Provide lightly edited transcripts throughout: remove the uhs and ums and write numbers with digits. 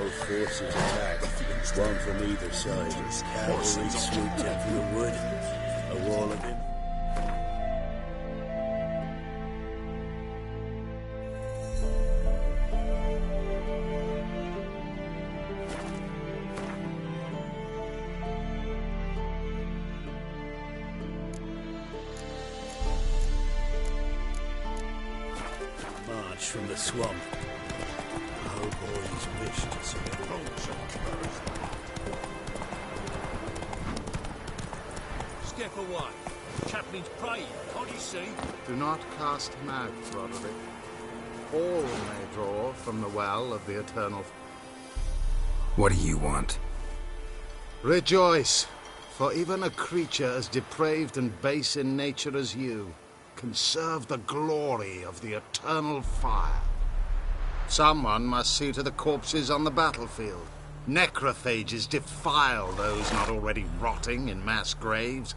both forces attacked, one from either side. Cavalry swooped in from the wood, a wall of him. March from the swamp. Our boys wish to see a Step away. Chaplain's praying, can't you see? Do not cast him out, Roderick. All may draw from the well of the eternal. What do you want? Rejoice, for even a creature as depraved and base in nature as you can serve the glory of the eternal fire. Someone must see to the corpses on the battlefield. Necrophages defile those not already rotting in mass graves.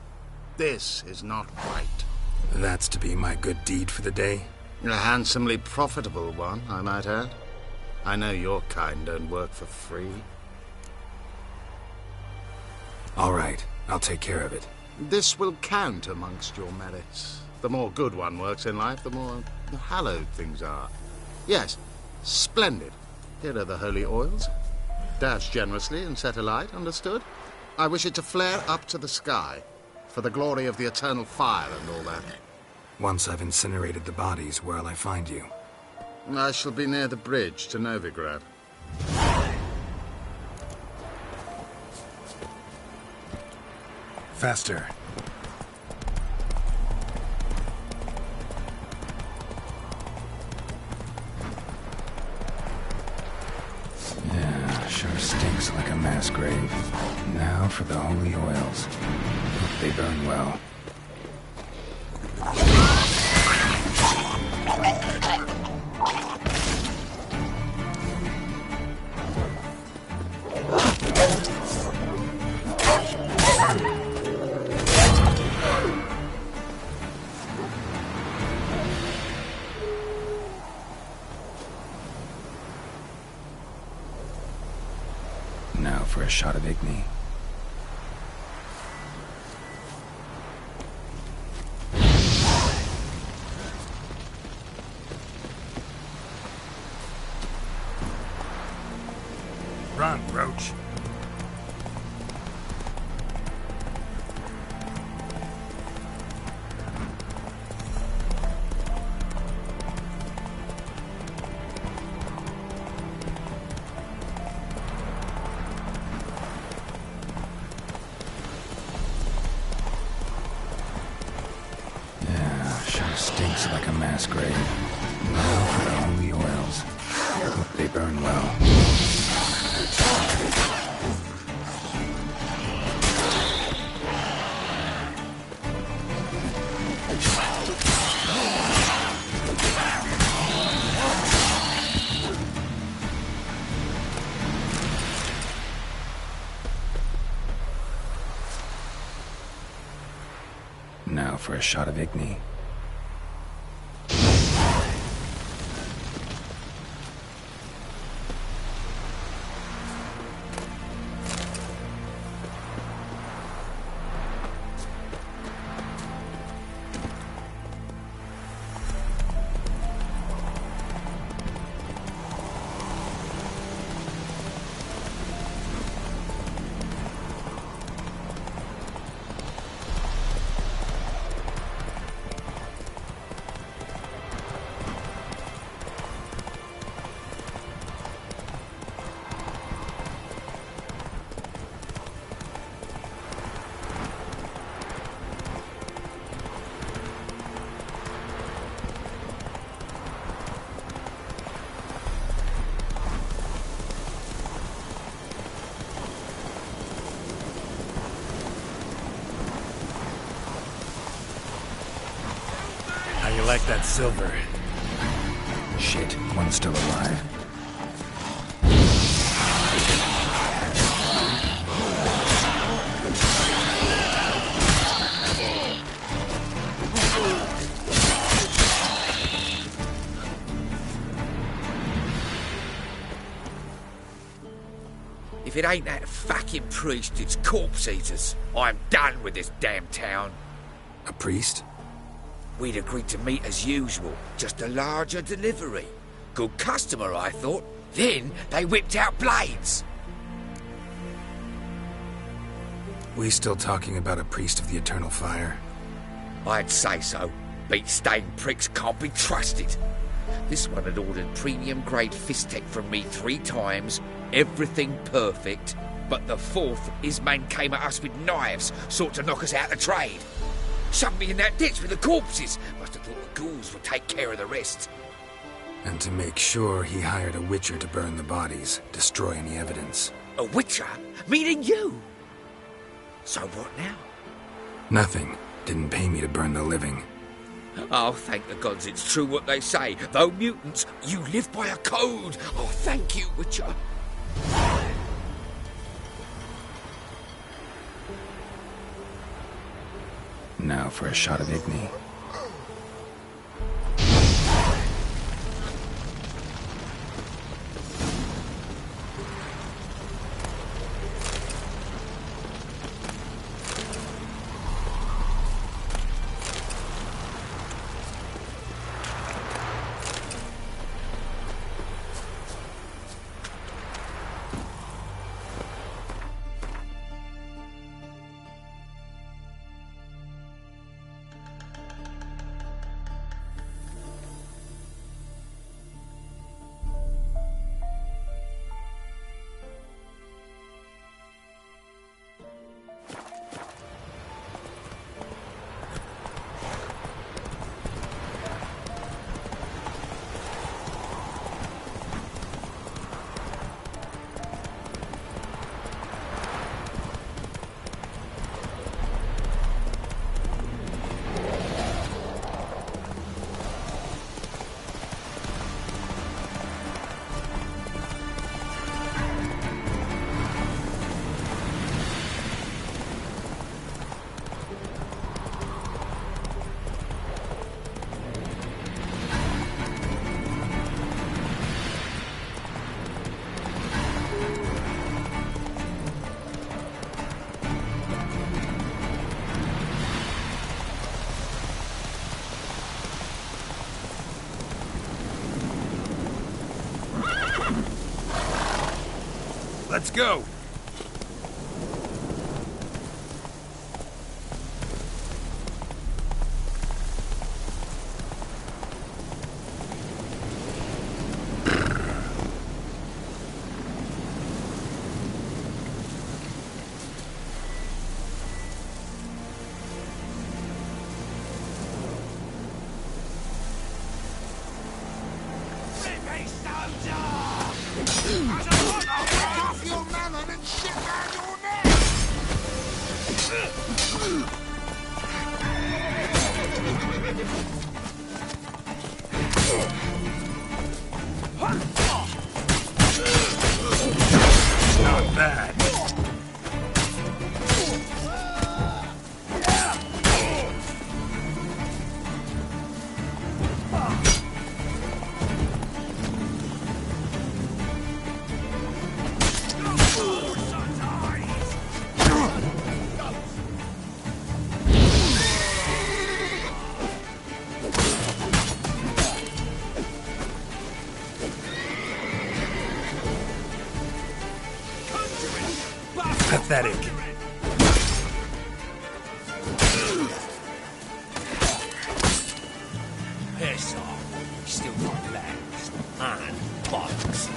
This is not right. That's to be my good deed for the day? A handsomely profitable one, I might add. I know your kind don't work for free. All right, I'll take care of it. This will count amongst your merits. The more good one works in life, the more hallowed things are. Yes, splendid. Here are the holy oils. Dash generously and set alight, understood? I wish it to flare up to the sky, for the glory of the eternal fire and all that. Once I've incinerated the bodies, where'll I find you? I shall be near the bridge to Novigrad. Faster. Yeah, sure stinks like a mass grave. Now for the holy oils. Hope they burn well. Now for a shot of Igni. Run, Roach. Yeah, sure stinks like a mass grave. Now for the holy oils. Hope they burn well. Now for a shot of Igni. How you like that silver? Shit, one's still alive. If it ain't that fucking priest, it's corpse eaters. I'm done with this damn town. A priest? We'd agreed to meet as usual, just a larger delivery. Good customer, I thought. Then they whipped out blades. We still talking about a priest of the eternal fire? I'd say so. Beat-stained pricks can't be trusted. This one had ordered premium-grade fist-tech from me 3 times, everything perfect, but the 4th, his man came at us with knives, sought to knock us out of trade. Shoved me in that ditch with the corpses. Must have thought the ghouls would take care of the rest. And to make sure, he hired a witcher to burn the bodies, destroy any evidence. A witcher? Meaning you? So what now? Nothing. Didn't pay me to burn the living. Oh, thank the gods it's true what they say. Though mutants, you live by a code. Oh, thank you, Witcher. Now for a shot of Igni. Let's go. Not bad. Pathetic. Piss off. Still got legs and bugs.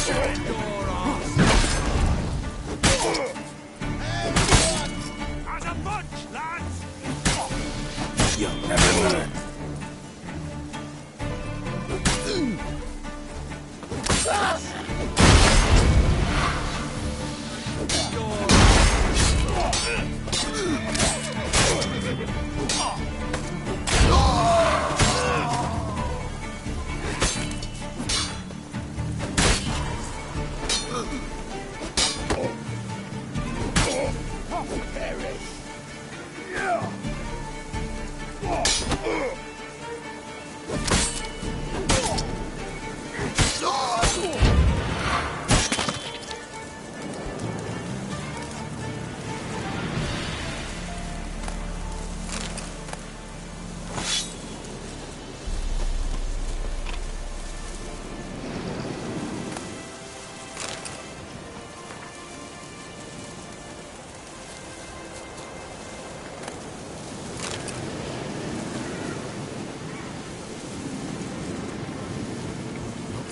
As a bunch, lads! You'll never learn.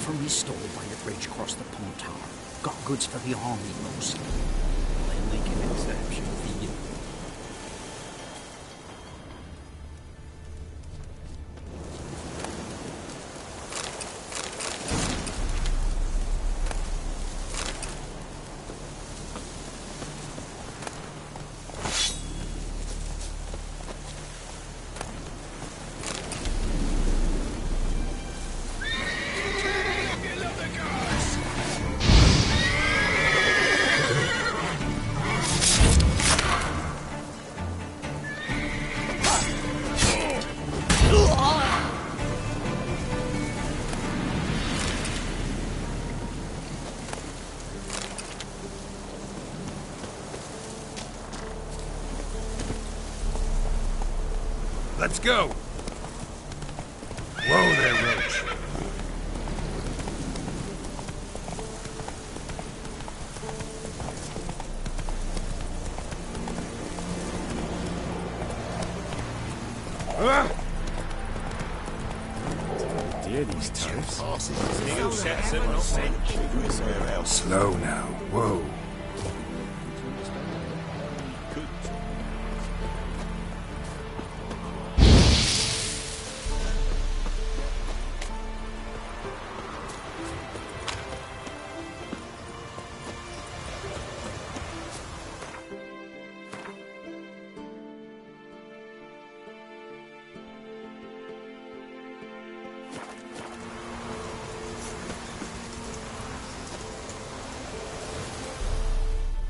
From his store by the bridge across the pond tower. Got goods for the army mostly. They'll make an exception for you. Let's go! Whoa there, Roach. Dear, these turfs. Slow now. Whoa.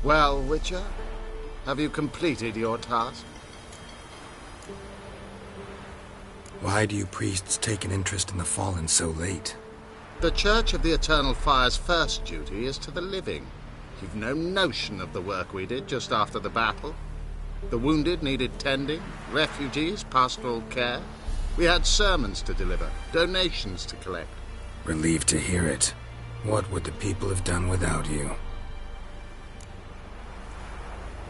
Well, Witcher, have you completed your task? Why do you priests take an interest in the fallen so late? The Church of the Eternal Fire's first duty is to the living. You've no notion of the work we did just after the battle. The wounded needed tending, refugees, pastoral care. We had sermons to deliver, donations to collect. Relieved to hear it. What would the people have done without you?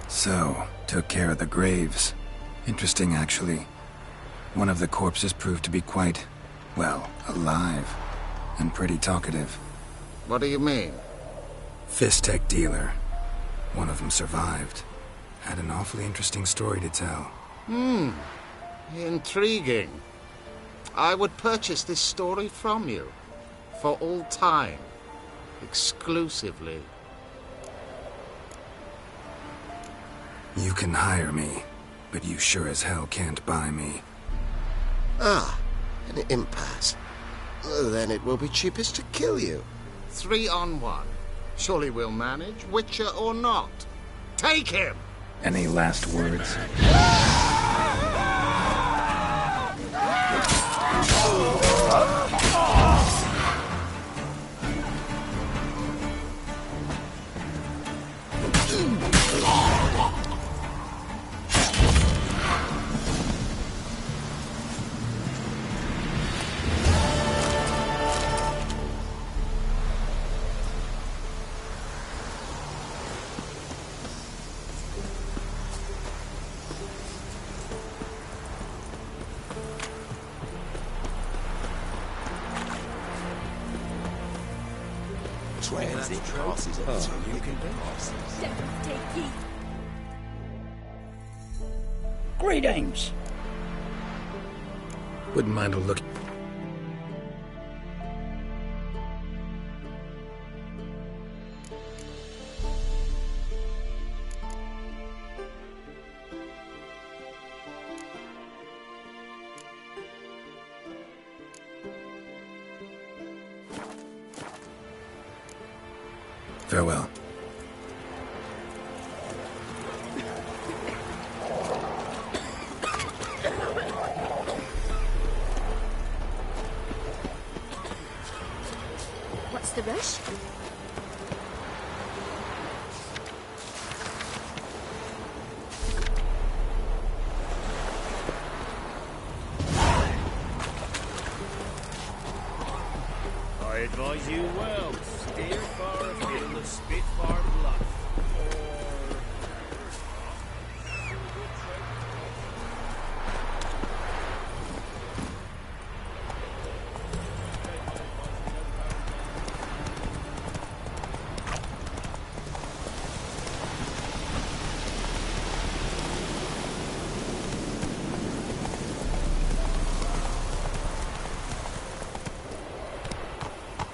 So, took care of the graves. Interesting, actually. One of the corpses proved to be quite, well, alive. And pretty talkative. What do you mean? Fistech dealer. One of them survived. Had an awfully interesting story to tell. Intriguing. I would purchase this story from you. For all time. Exclusively. You can hire me, but you sure as hell can't buy me. Ah, an impasse. Then it will be cheapest to kill you. 3 on 1. Surely we'll manage, Witcher or not. Take him! Any last words? transit passes at the top. You can Greetings. Wouldn't mind a look. Farewell. What's the rush? I advise you well. Steer far afield of Spitfire Bluff.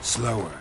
Slower.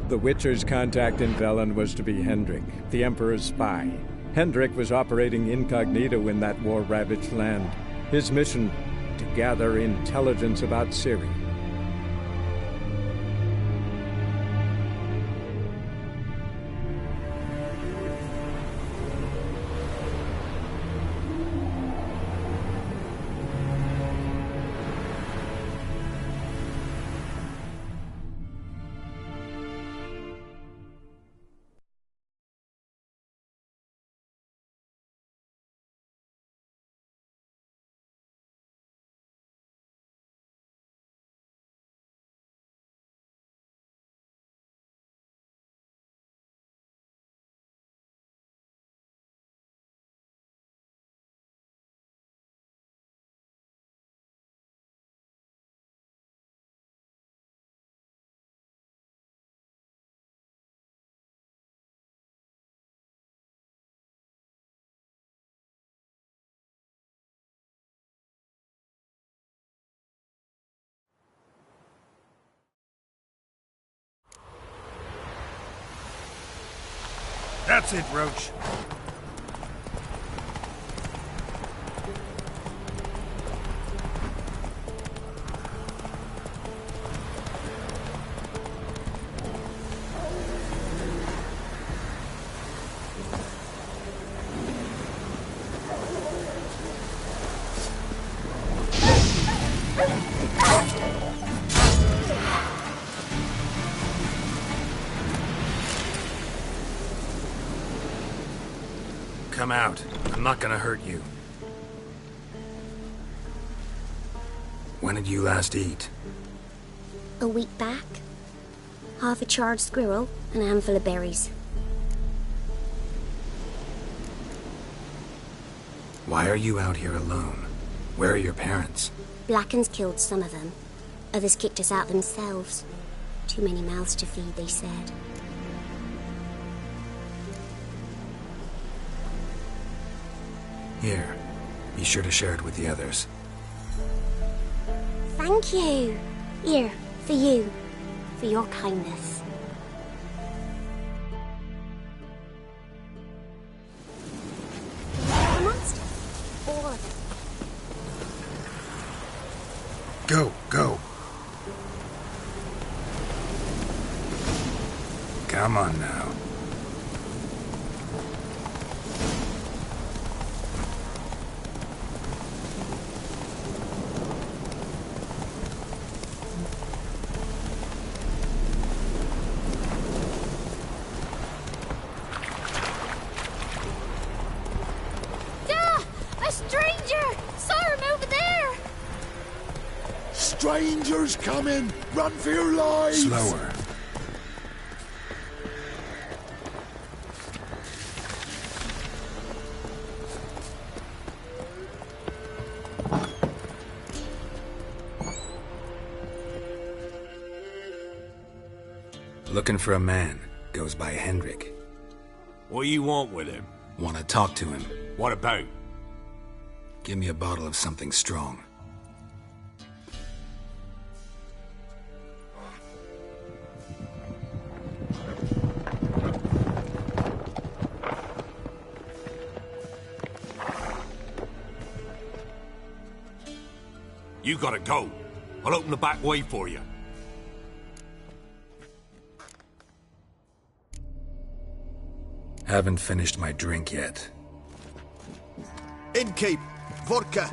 The Witcher's contact in Velen was to be Hendrik, the Emperor's spy. Hendrik was operating incognito in that war-ravaged land. His mission, to gather intelligence about Ciri. That's it, Roach. I'm out. I'm not gonna hurt you. When did you last eat? A week back. Half a charred squirrel and a handful of berries. Why are you out here alone? Where are your parents? Blackens killed some of them. Others kicked us out themselves. Too many mouths to feed, they said. Here. Be sure to share it with the others. Thank you. Here, for you. For your kindness. The monster. All of them. Go, go. Come on now. Strangers coming! Run for your lives! Slower. Looking for a man. Goes by Hendrik. What do you want with him? Want to talk to him. What about? Give me a bottle of something strong. You gotta go. I'll open the back way for you. Haven't finished my drink yet. Innkeep! Vodka!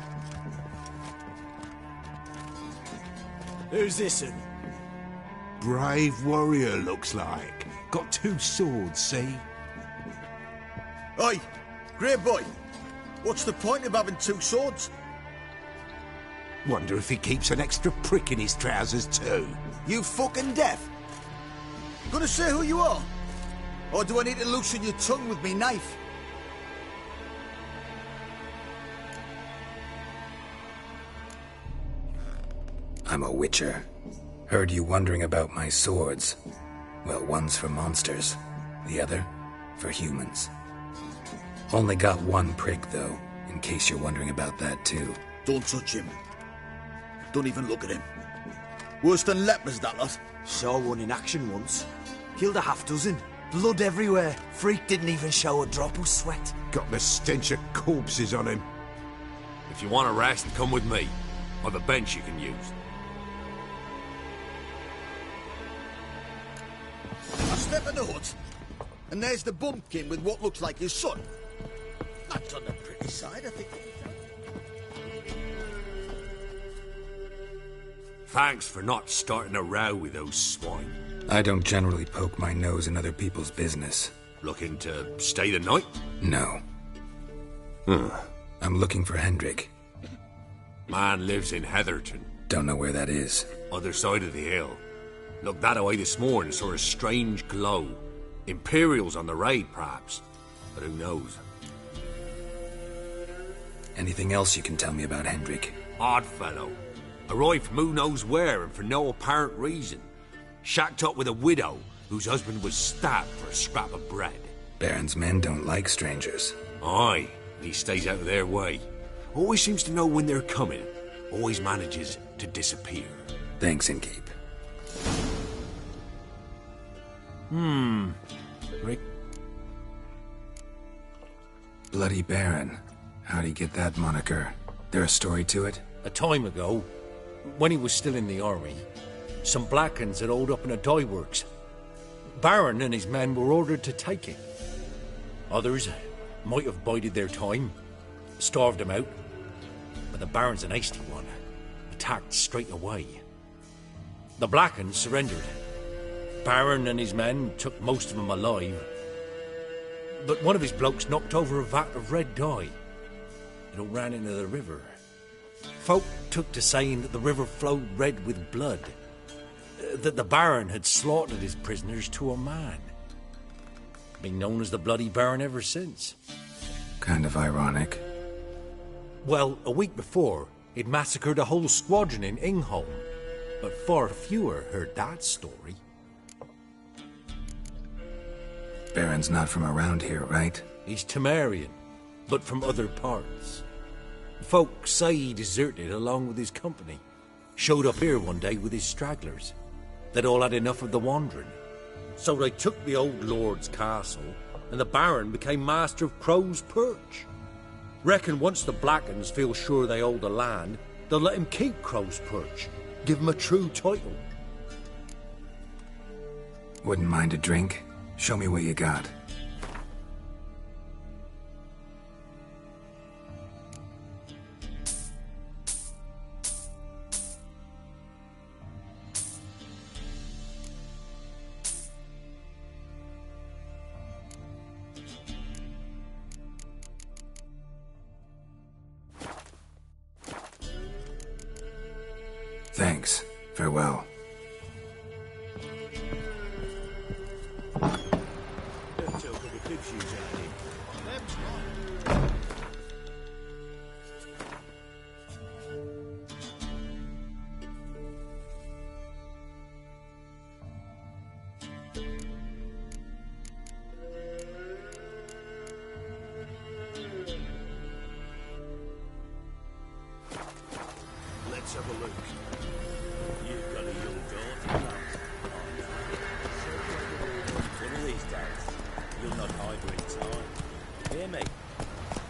Who's this'n? Brave warrior, looks like. Got 2 swords, see? Oi! Grey boy! What's the point of having 2 swords? Wonder if he keeps an extra prick in his trousers too. You fucking deaf? Gonna say who you are? Or do I need to loosen your tongue with me knife? I'm a witcher. Heard you wondering about my swords. Well, one's for monsters, the other for humans. Only got 1 prick, though, in case you're wondering about that, too. Don't touch him. Don't even look at him. Worse than lepers, that lot. Saw one in action once. Killed a half-dozen. Blood everywhere. Freak didn't even show a drop of sweat. Got the stench of corpses on him. If you want to rest, come with me. Or the bench you can use. I step in the hut, and there's the bumpkin with what looks like his son. That's on the pretty side, I think. Thanks for not starting a row with those swine. I don't generally poke my nose in other people's business. Looking to stay the night? No. I'm looking for Hendrik. Man lives in Heatherton. Don't know where that is. Other side of the hill. Looked that away this morning, saw a strange glow. Imperials on the raid, perhaps. But who knows? Anything else you can tell me about Hendrik? Odd fellow. Arrived from who knows where and for no apparent reason. Shacked up with a widow whose husband was stabbed for a scrap of bread. Baron's men don't like strangers. Aye, he stays out of their way. Always seems to know when they're coming. Always manages to disappear. Thanks, Innkeep. Rick? Bloody Baron. How'd he get that moniker? There a story to it? A time ago, when he was still in the army, some Blackens had holed up in a dye works. Baron and his men were ordered to take it. Others might have bided their time, starved him out, but the Baron's an hasty one, attacked straight away. The Blackens surrendered. Baron and his men took most of them alive. But one of his blokes knocked over a vat of red dye. It all ran into the river. Folk took to saying that the river flowed red with blood. That the Baron had slaughtered his prisoners to a man. Been known as the Bloody Baron ever since. Kind of ironic. Well, a week before, he'd massacred a whole squadron in Ingholm. But far fewer heard that story. Baron's not from around here, right? He's Temerian, but from other parts. Folk say he deserted along with his company. Showed up here one day with his stragglers. They'd all had enough of the wandering. So they took the old lord's castle, and the Baron became master of Crow's Perch. Reckon once the Blackens feel sure they hold the land, they'll let him keep Crow's Perch. Give him a true title. Wouldn't mind a drink? Show me what you got. Thanks. Farewell. Let's have a look. You've got a young daughter, lad. One of these days, you'll not hide her in time. Hear me?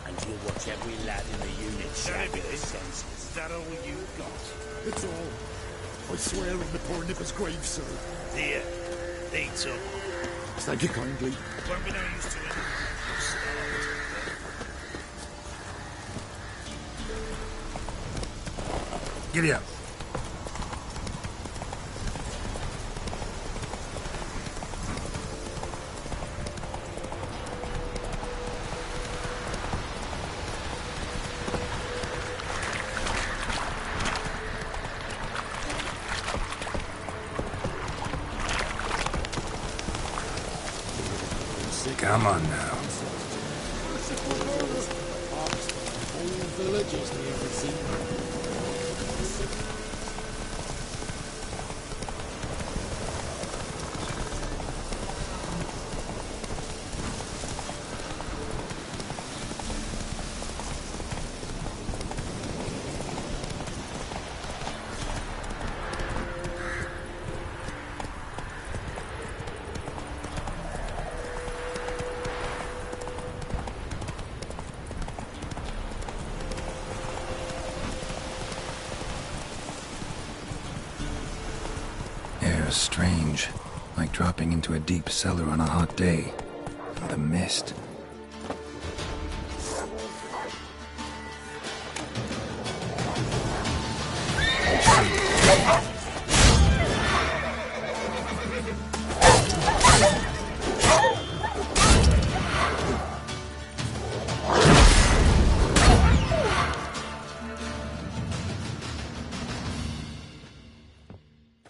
And you'll watch every lad in the unit shabby their senses. Is that all you've got? It's all. I swear on the poor nipper's grave, sir. Dear, eat up. Thank you kindly. Won't be no use to it. Giddy up. Come on now. Whole village is near the sea. Air's strange, like dropping into a deep cellar on a hot day. And the mist.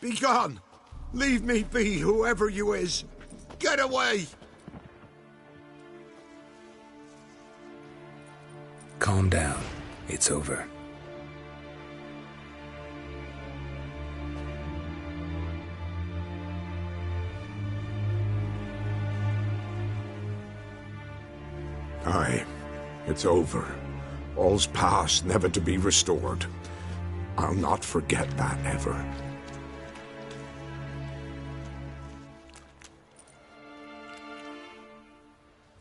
Be gone! Leave me be, whoever you is! Get away! Calm down. It's over. Aye, it's over. All's past, never to be restored. I'll not forget that ever.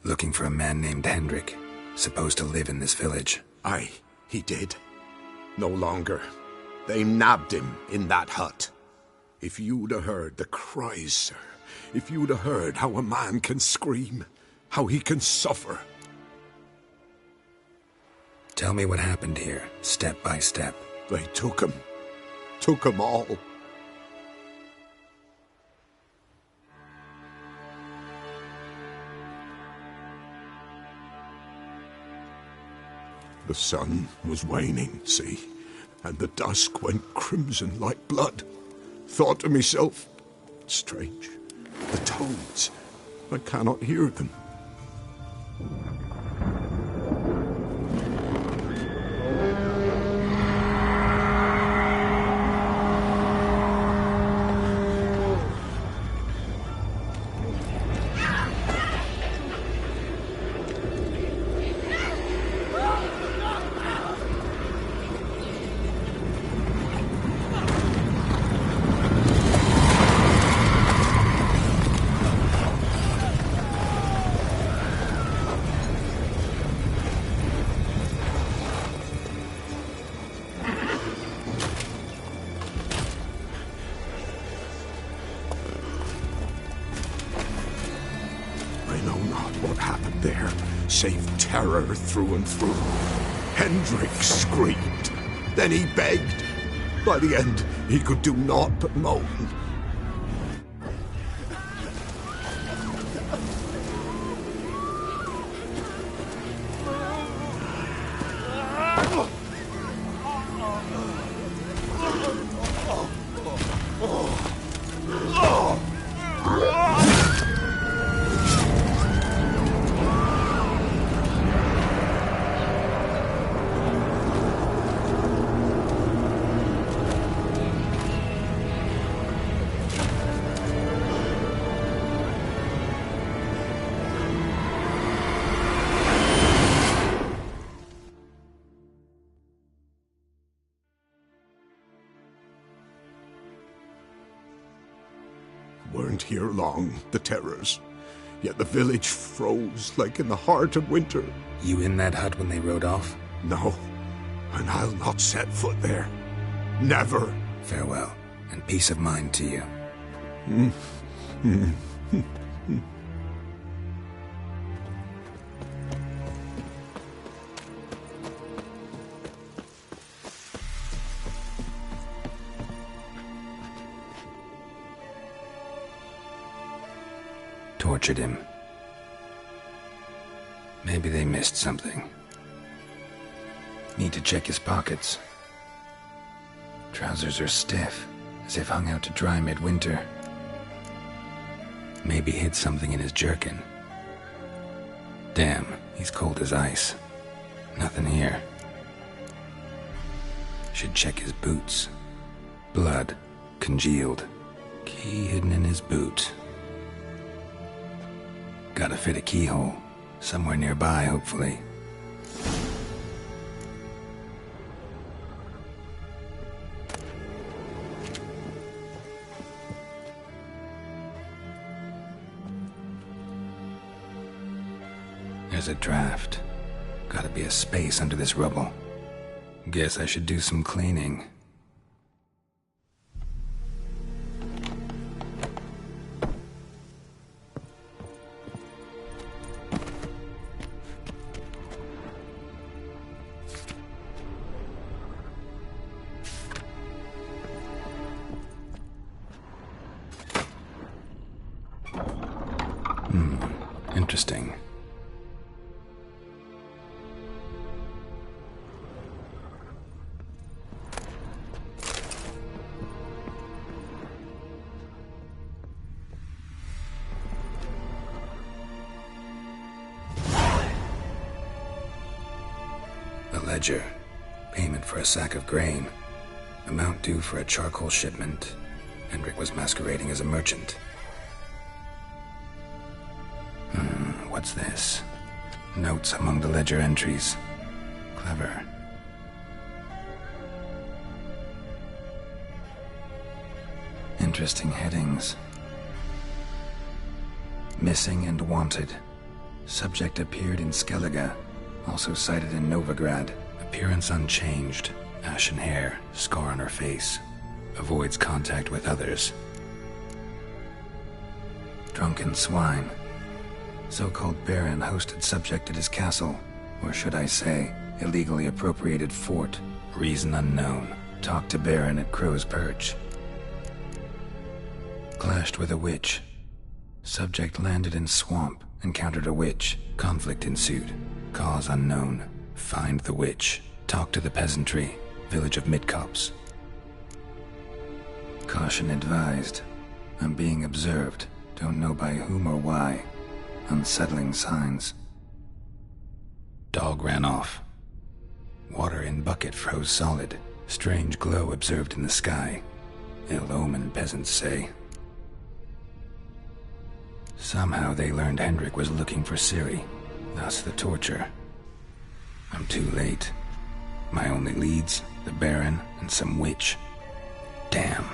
Looking for a man named Hendrik, supposed to live in this village. Aye, he did. No longer. They nabbed him in that hut. If you'd have heard the cries, sir, if you'd have heard how a man can scream, how he can suffer. Tell me what happened here, step by step. They took him all. sun was waning, see, and the dusk went crimson like blood. Thought to myself, strange, the toads, I cannot hear them. Save terror through and through. Hendrik screamed. Then he begged. By the end, he could do naught but moan. Weren't here long, the terrors. Yet the village froze like in the heart of winter. You in that hut when they rode off? No, and I'll not set foot there. Never. Farewell, and peace of mind to you. Tortured him. Maybe they missed something. Need to check his pockets. Trousers are stiff, as if hung out to dry midwinter. Maybe hid something in his jerkin. Damn, he's cold as ice. Nothing here. Should check his boots. Blood, congealed. Key hidden in his boot. Gotta fit a keyhole. Somewhere nearby, hopefully. There's a draft. Gotta be a space under this rubble. Guess I should do some cleaning. Interesting. A ledger. Payment for a sack of grain. Amount due for a charcoal shipment. Hendrik was masquerading as a merchant. What's this? Notes among the ledger entries. Clever. Interesting headings. Missing and wanted. Subject appeared in Skellige. Also cited in Novigrad. Appearance unchanged. Ashen hair. Scar on her face. Avoids contact with others. Drunken swine. So-called Baron hosted subject at his castle, or should I say, illegally appropriated fort. Reason unknown. Talked to Baron at Crow's Perch. Clashed with a witch. Subject landed in swamp, encountered a witch. Conflict ensued. Cause unknown. Find the witch. Talk to the peasantry. Village of Midcopse. Caution advised. I'm being observed. Don't know by whom or why. Unsettling signs. Dog ran off. Water in bucket froze solid. Strange glow observed in the sky. Ill omen, peasants say. Somehow they learned Hendrik was looking for Ciri. Thus the torture. I'm too late. My only leads, the Baron and some witch. Damn.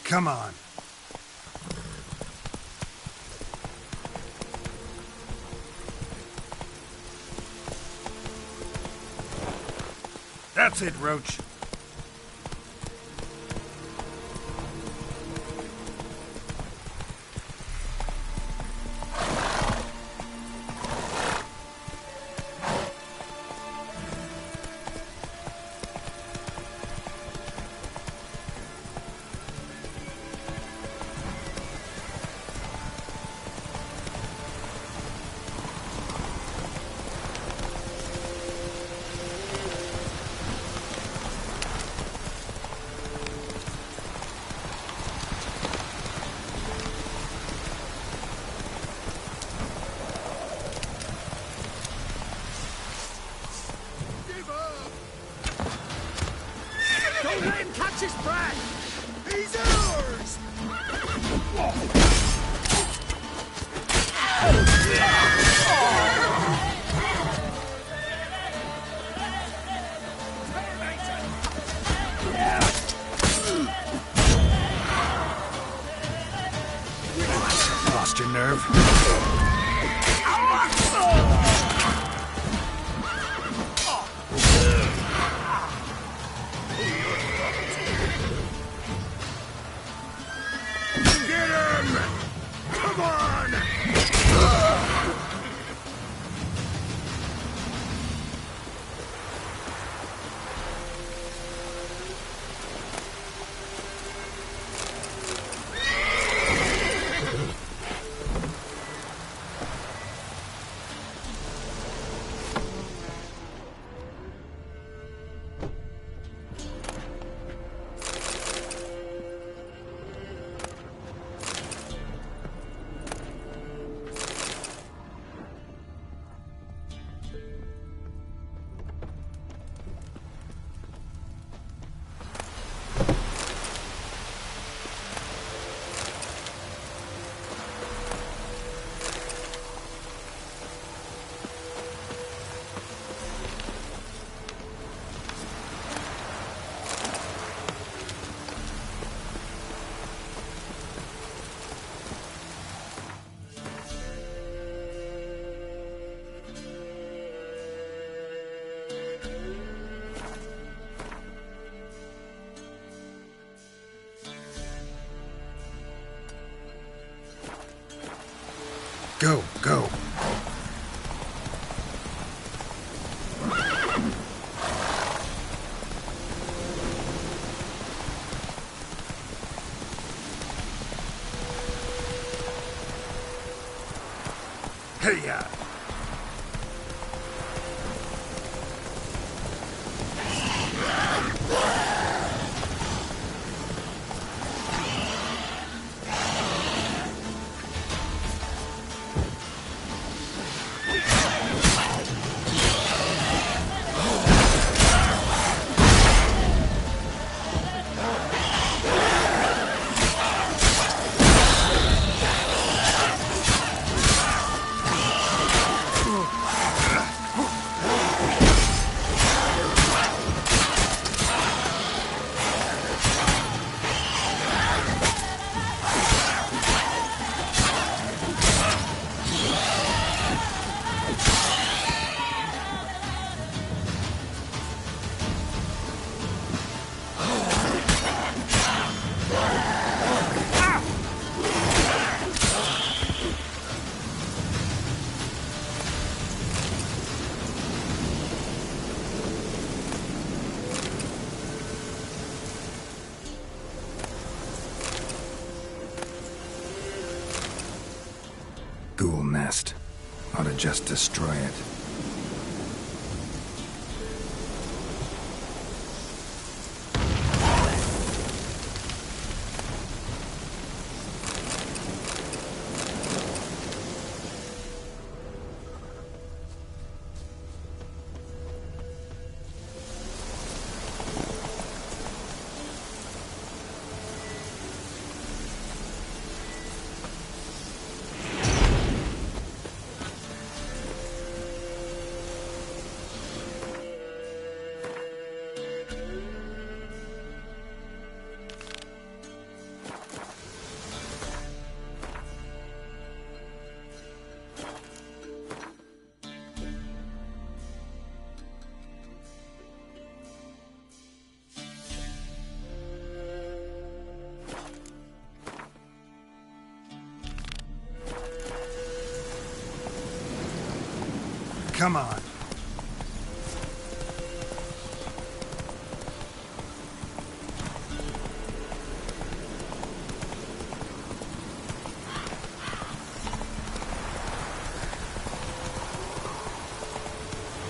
Come on. That's it, Roach. Don't let him catch his breath! He's ours! Lost your nerve? Go, go. Hey-ya! ought to just destroy it. Come on.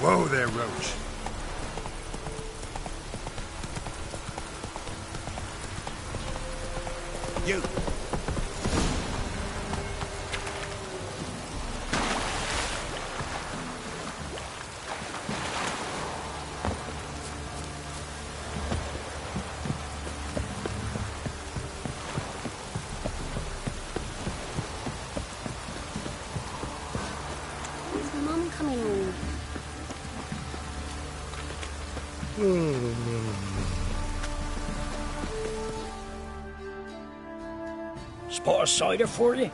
Whoa there, Roach. You. Is Mum coming? Spot a cider for you?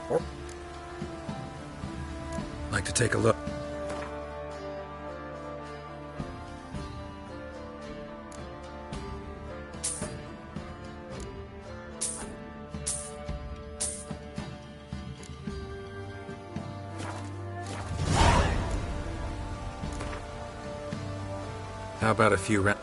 Or Like to take a look. How about a few rounds?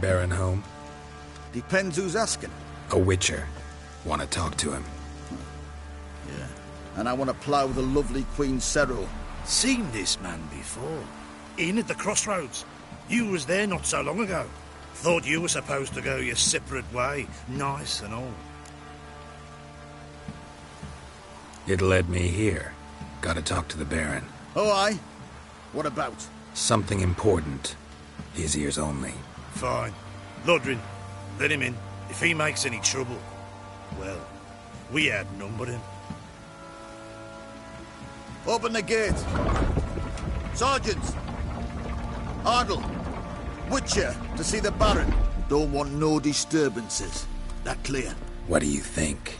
Baron home? Depends who's asking. A witcher. Want to talk to him. Yeah. And I want to plough the lovely Queen Cyril. Seen this man before. In at the crossroads. You was there not so long ago. Thought you were supposed to go your separate way, nice and all. It led me here. Gotta talk to the Baron. Oh, aye? What about? Something important. His ears only. Fine. Lodrin, let him in. If he makes any trouble, well, we outnumber him. Open the gate. Sergeants! Ardle! Witcher, to see the Baron. Don't want no disturbances. That clear? What do you think?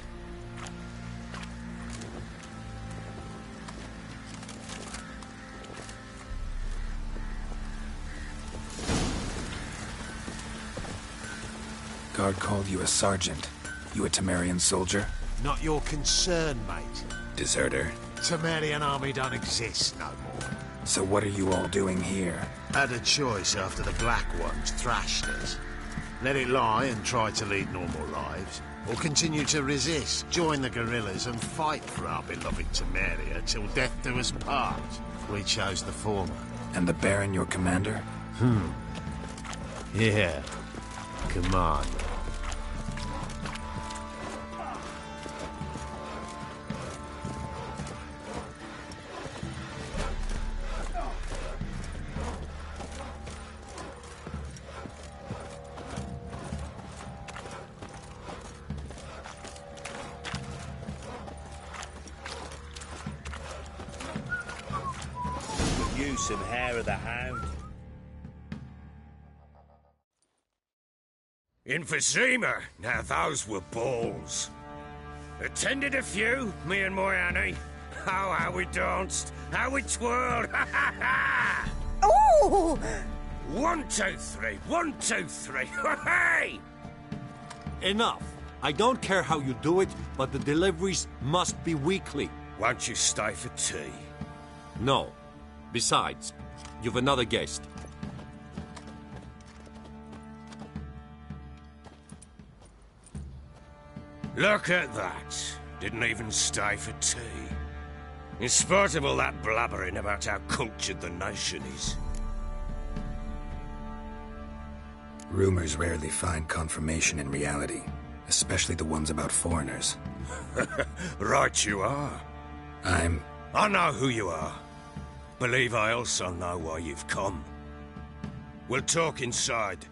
Guard called you a sergeant. You a Temerian soldier? Not your concern, mate. Deserter. Temerian army don't exist no more. So what are you all doing here? Had a choice after the Black Ones thrashed us. Let it lie and try to lead normal lives, or continue to resist, join the guerrillas and fight for our beloved Temeria till death do us part. We chose the former. And the Baron your commander? Yeah. Commander. You some hair of the hound. Emphysema. Now those were balls. Attended a few, me and my Annie. Oh, how we danced, how we twirled. Ha ha ha! Oh! 1, 2, 3. 1, 2, 3. Hey! Enough. I don't care how you do it, but the deliveries must be weekly. Won't you stay for tea? No. Besides, you've another guest. Look at that. Didn't even stay for tea. In spite of all that blabbering about how cultured the nation is. Rumors rarely find confirmation in reality, especially the ones about foreigners. Right you are. I know who you are. Believe I also know why you've come. We'll talk inside.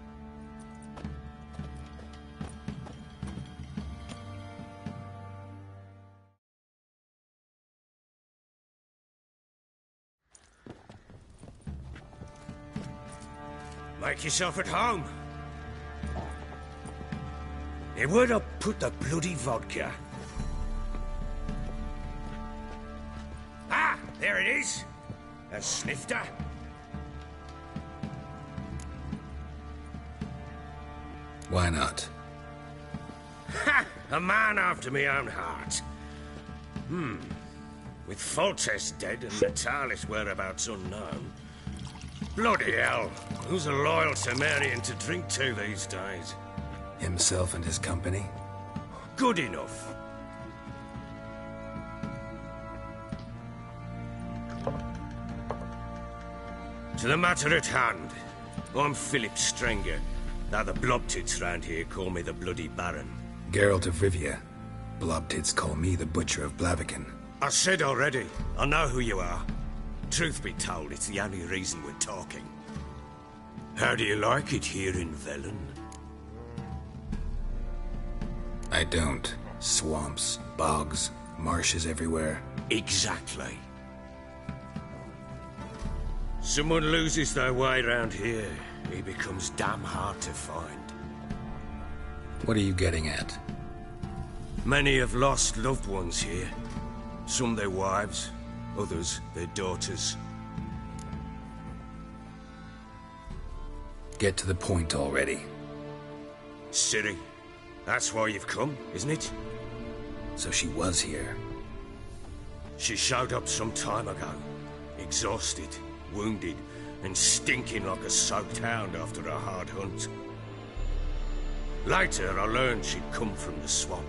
Make yourself at home. Hey, where'd I put the bloody vodka? Ah, there it is. A snifter. Why not? Ha! A man after my own heart. With Foltest dead and Natalis whereabouts unknown. Bloody hell. Who's a loyal Temerian to drink to these days? Himself and his company? Good enough. To the matter at hand. I'm Philip Strenger. Now the blobtits round here call me the Bloody Baron. Geralt of Rivia. Blobtits call me the Butcher of Blaviken. I said already, I know who you are. Truth be told, it's the only reason we're talking. How do you like it here in Velen? I don't. Swamps, bogs, marshes everywhere. Exactly. Someone loses their way round here, he becomes damn hard to find. What are you getting at? Many have lost loved ones here. Some their wives, others their daughters. Get to the point already. Ciri, that's why you've come, isn't it? So she was here. She showed up some time ago. Exhausted, wounded, and stinking like a soaked hound after a hard hunt. Later, I learned she'd come from the swamp.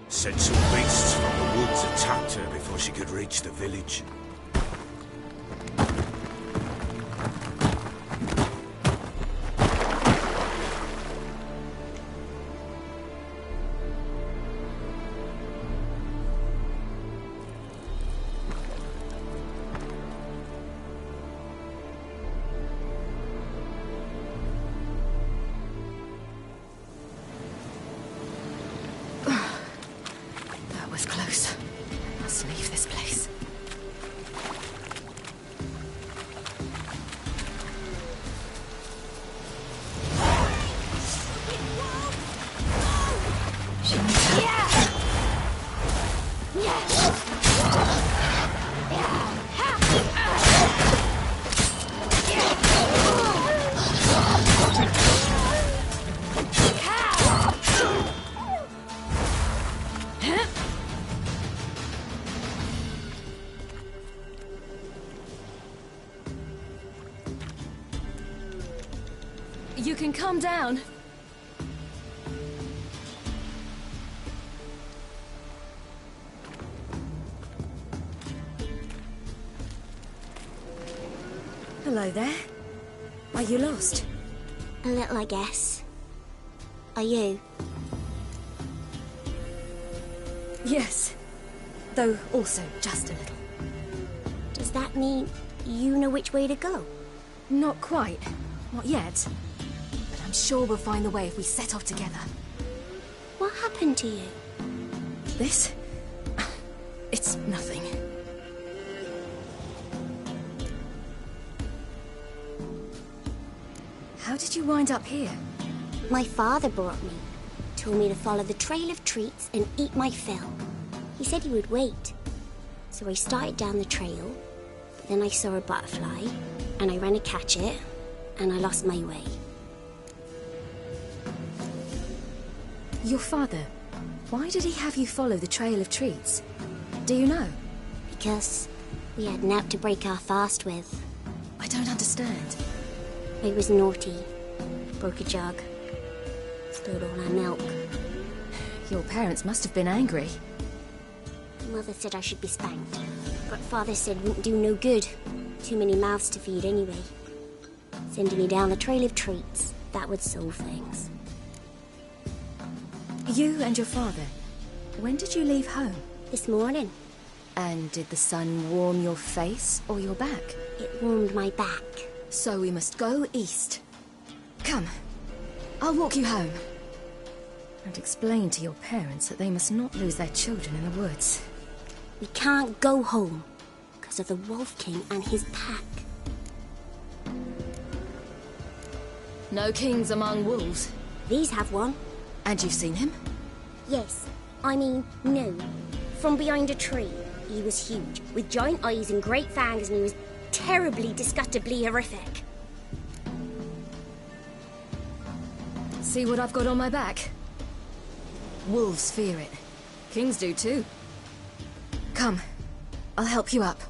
Said some beasts from the woods attacked her before she could reach the village. Close. Must leave this place. You can calm down. Hello there. Are you lost? A little, I guess. Are you? Yes. Though also just a little. Does that mean you know which way to go? Not quite. Not yet. But I'm sure we'll find the way if we set off together. What happened to you? This? It's nothing. How did you wind up here? My father brought me. Told me to follow the trail of treats and eat my fill. He said he would wait. So I started down the trail, but then I saw a butterfly, and I ran to catch it, and I lost my way. Your father, why did he have you follow the trail of treats? Do you know? Because we had naught to break our fast with. I don't understand. I was naughty. Broke a jug. Spilled all our milk. Your parents must have been angry. Mother said I should be spanked, but Father said wouldn't do no good. Too many mouths to feed anyway. Sending me down the trail of treats, that would solve things. You and your father, when did you leave home? This morning. And did the sun warm your face or your back? It warmed my back. So we must go east. Come, I'll walk you home. And explain to your parents that they must not lose their children in the woods. We can't go home because of the Wolf King and his pack. No kings among wolves. These have one. And you've seen him? Yes. I mean, no. From behind a tree. He was huge, with giant eyes and great fangs, and he was terribly, disgustingly horrific. See what I've got on my back? Wolves fear it. Kings do too. Come, I'll help you up.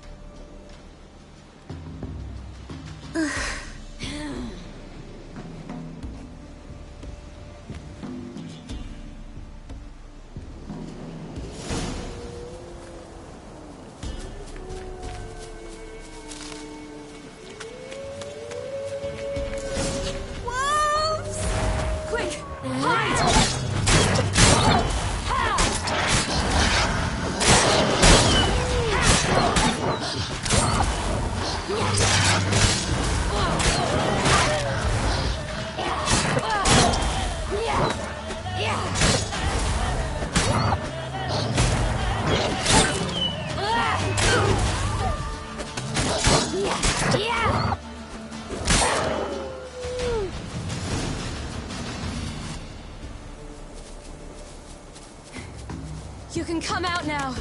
You can come out now.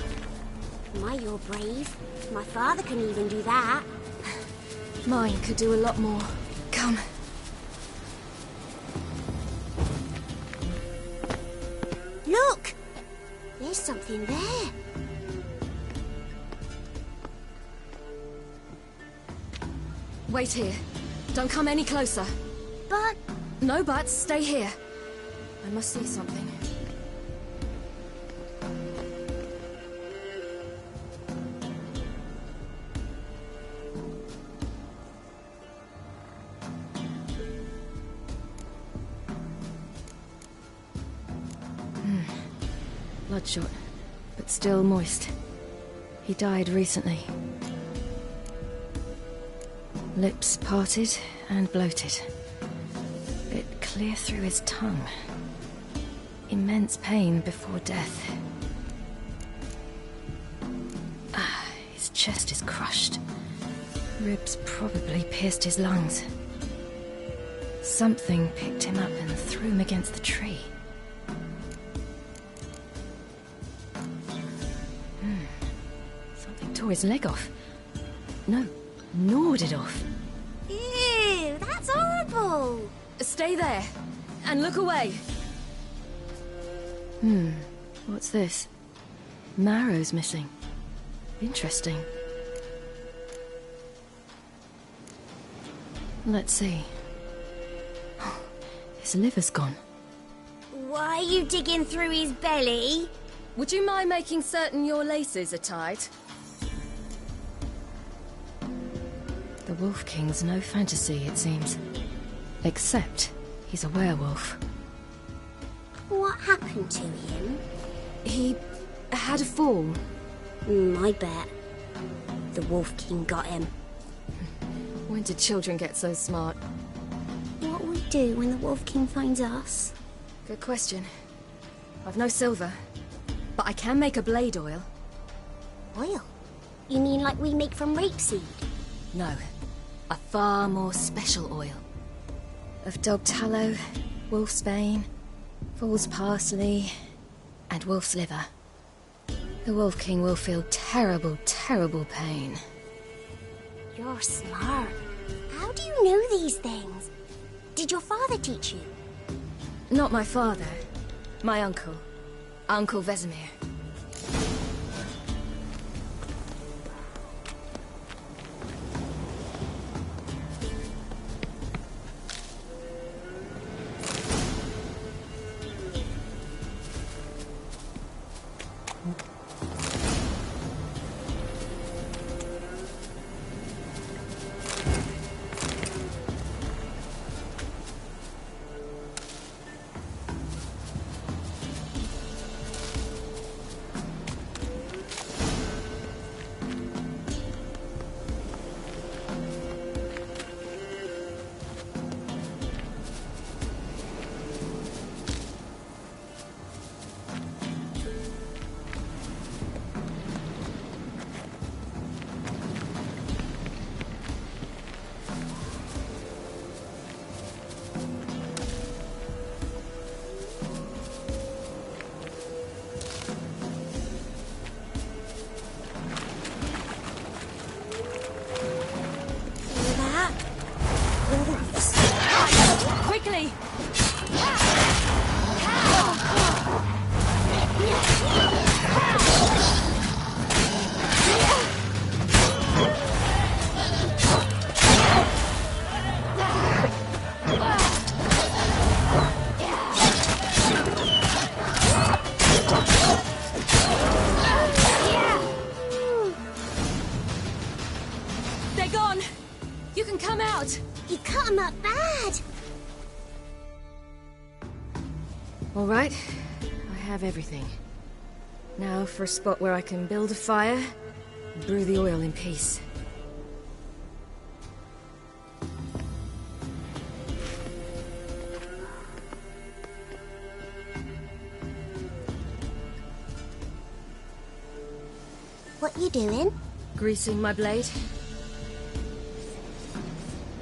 My, you're brave. My father can even do that. Mine could do a lot more. Come. Look! There's something there. Wait here. Don't come any closer. But... No buts. Stay here. I must see something. Bloodshot, but still moist. He died recently. Lips parted and bloated. Bit clear through his tongue. Immense pain before death. His chest is crushed. Ribs probably pierced his lungs. Something picked him up and threw him against the tree. Something tore his leg off. No, gnawed it off. Ew, that's horrible. Stay there, and look away. What's this? Marrow's missing. Interesting. Let's see. His liver's gone. Why are you digging through his belly? Would you mind making certain your laces are tied? The Wolf King's no fantasy, it seems. Except he's a werewolf. What happened to him? He had a fall. I bet. The Wolf King got him. When did children get so smart? What will we do when the Wolf King finds us? Good question. I've no silver, but I can make a blade oil. Oil? You mean like we make from rapeseed? No, a far more special oil. Of dog tallow, wolf's bane, fool's parsley, and wolf's liver. The Wolf King will feel terrible, terrible pain. You're smart. How do you know these things? Did your father teach you? Not my father. My uncle. Uncle Vesemir. Quickly! They're gone! You can come out! You cut him up bad! All right, I have everything. Now for a spot where I can build a fire and brew the oil in peace. What you doing? Greasing my blade.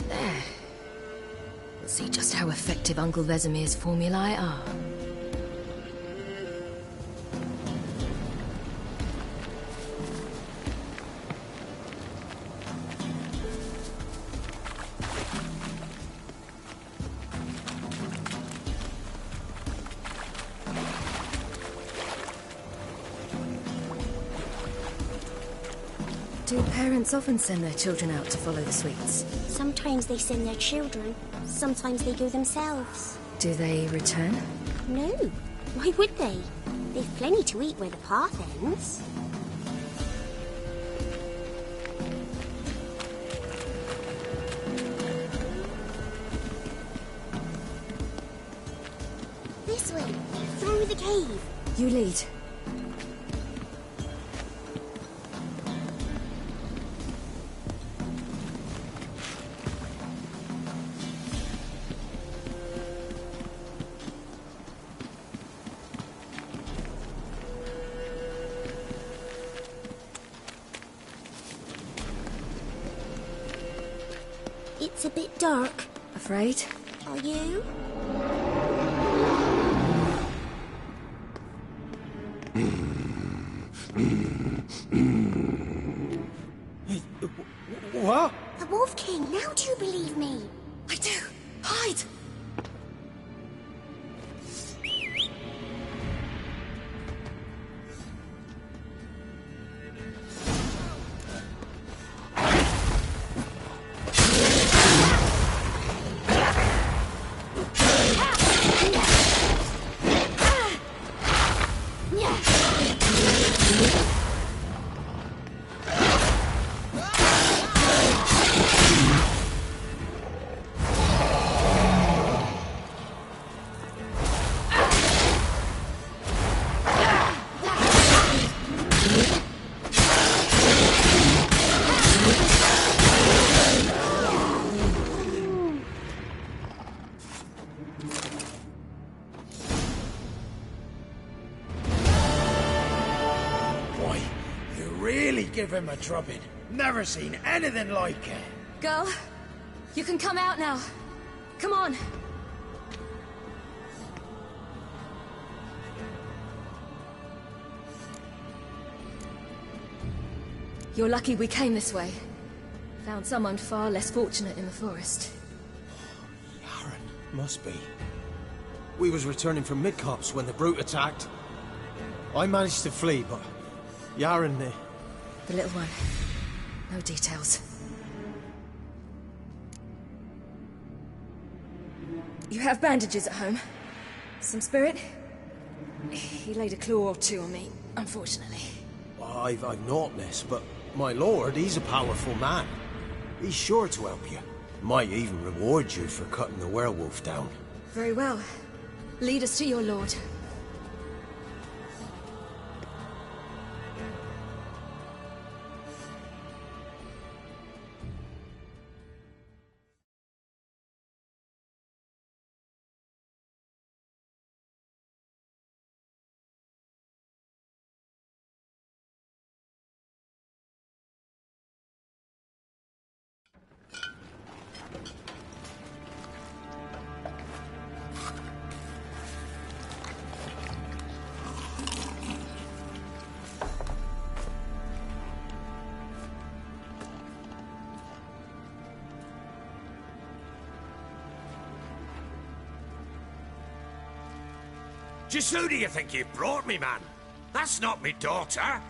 There. Let's see just how effective Uncle Vesemir's formulae are. Do parents often send their children out to follow the sweets? Sometimes they send their children, sometimes they go themselves. Do they return? No, why would they? They've plenty to eat where the path ends. This way, through the cave. You lead. It's a bit dark. Afraid? Are you? What? The Wolf King, now do you believe me? I do. Hide! Give him a drubbing. Never seen anything like it. Girl, you can come out now. Come on. You're lucky we came this way. Found someone far less fortunate in the forest. Yaren, must be. We was returning from Midcops when the brute attacked. I managed to flee, but Yaren... The little one. No details. You have bandages at home? Some spirit? He laid a claw or two on me, unfortunately. I've naught, miss, but my lord, he's a powerful man. He's sure to help you. Might even reward you for cutting the werewolf down. Very well. Lead us to your lord. Just who do you think you've brought me, man? That's not me daughter.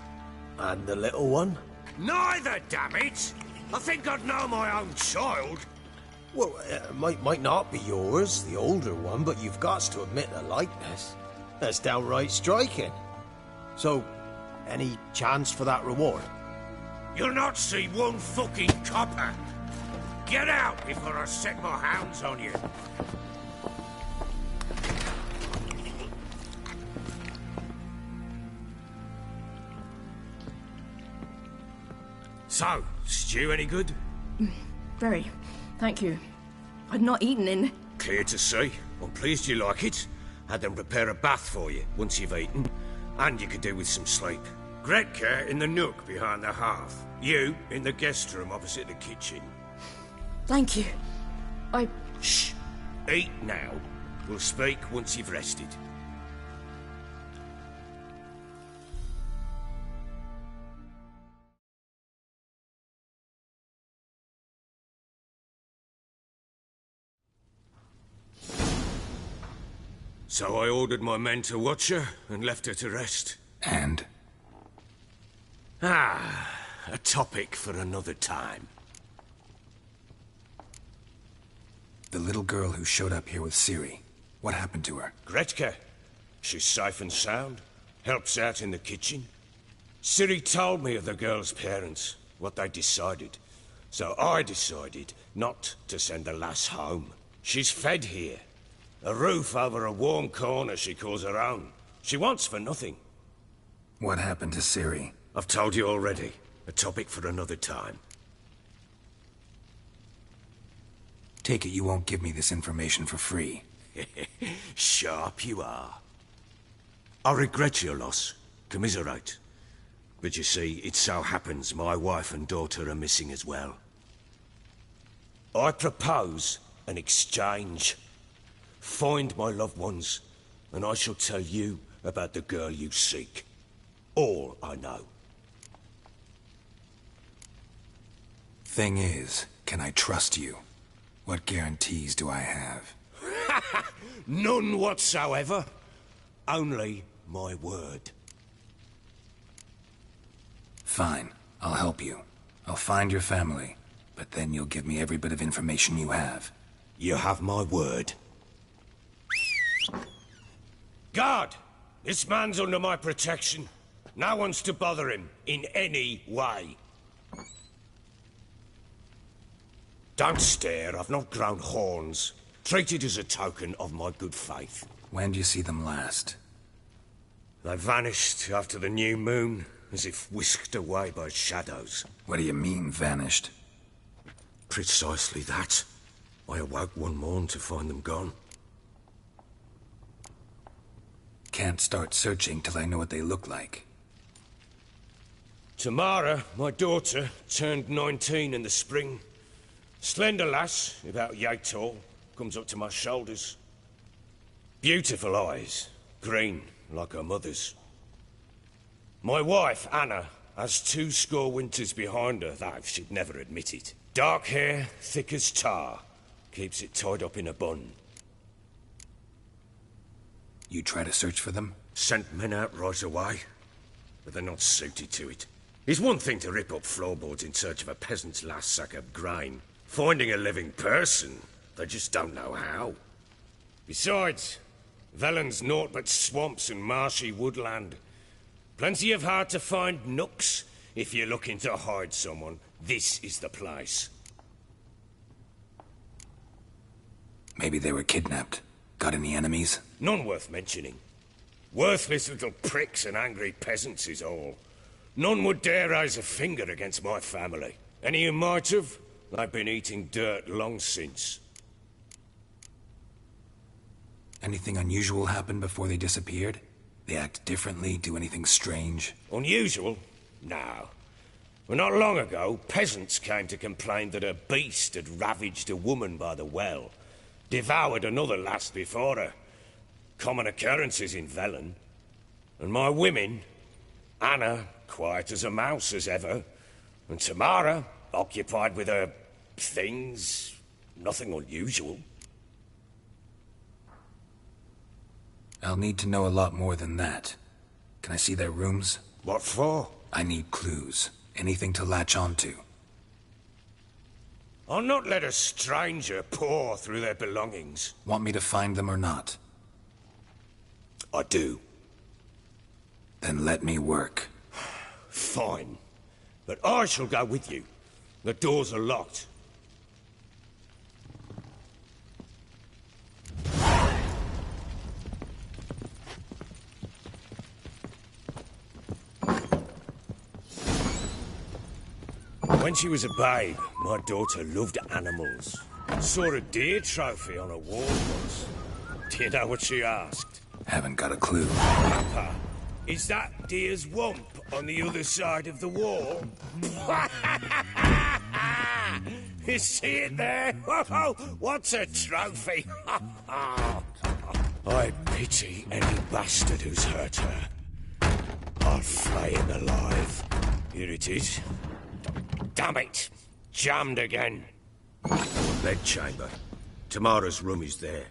And the little one? Neither, damn it! I think I'd know my own child. Well, might not be yours, the older one, but you've got to admit the likeness. That's downright striking. So, any chance for that reward? You'll not see one fucking copper. Get out before I set my hounds on you. So, stew any good? Very. Thank you. I'd not eaten in... Clear to see. I'm pleased you like it. Had them prepare a bath for you once you've eaten. And you could do with some sleep. Gretka in the nook behind the hearth. You in the guest room opposite the kitchen. Thank you. Shh. Eat now. We'll speak once you've rested. So I ordered my men to watch her and left her to rest. And? Ah, a topic for another time. The little girl who showed up here with Ciri. What happened to her? Gretke. She's safe and sound. Helps out in the kitchen. Ciri told me of the girl's parents, what they decided. So I decided not to send the lass home. She's fed here. A roof over a warm corner she calls her own. She wants for nothing. What happened to Ciri? I've told you already. A topic for another time. Take it you won't give me this information for free. Sharp you are. I regret your loss. Commiserate. But you see, it so happens my wife and daughter are missing as well. I propose an exchange. Find my loved ones, and I shall tell you about the girl you seek. All I know. Thing is, can I trust you? What guarantees do I have? None whatsoever. Only my word. Fine, I'll help you. I'll find your family, but then you'll give me every bit of information you have. You have my word. Guard! This man's under my protection. No one's to bother him in any way. Don't stare, I've not grown horns. Treat it as a token of my good faith. When do you see them last? They vanished after the new moon, as if whisked away by shadows. What do you mean, vanished? Precisely that. I awoke one morn to find them gone. Can't start searching till I know what they look like. Tamara, my daughter, turned 19 in the spring. Slender lass, about yay tall, comes up to my shoulders. Beautiful eyes, green, like her mother's. My wife, Anna, has 20 winters behind her, though she'd never admit it. Dark hair, thick as tar, keeps it tied up in a bun. You try to search for them? Sent men out right away, but they're not suited to it. It's one thing to rip up floorboards in search of a peasant's last sack of grain. Finding a living person, they just don't know how. Besides, Velen's naught but swamps and marshy woodland. Plenty of hard-to-find nooks. If you're looking to hide someone, this is the place. Maybe they were kidnapped. Got any enemies? None worth mentioning. Worthless little pricks and angry peasants is all. None would dare raise a finger against my family. Any who might have, they've been eating dirt long since. Anything unusual happen before they disappeared? They act differently, do anything strange? Unusual? No. Well, not long ago, peasants came to complain that a beast had ravaged a woman by the well. Devoured another lass before her. Common occurrences in Velen. And my women, Anna, quiet as a mouse as ever, and Tamara, occupied with her things, nothing unusual. I'll need to know a lot more than that. Can I see their rooms? What for? I need clues. Anything to latch onto. I'll not let a stranger pore through their belongings. Want me to find them or not? I do. Then let me work. Fine. But I shall go with you. The doors are locked. When she was a babe, my daughter loved animals. Saw a deer trophy on a wall once. Do you know what she asked? Haven't got a clue. Papa, is that deer's wump on the other side of the wall? You see it there? Oh, what's a trophy? I pity any bastard who's hurt her. I'll flay him alive. Here it is. Damn it! Jammed again. Bedchamber. Tamara's room is there.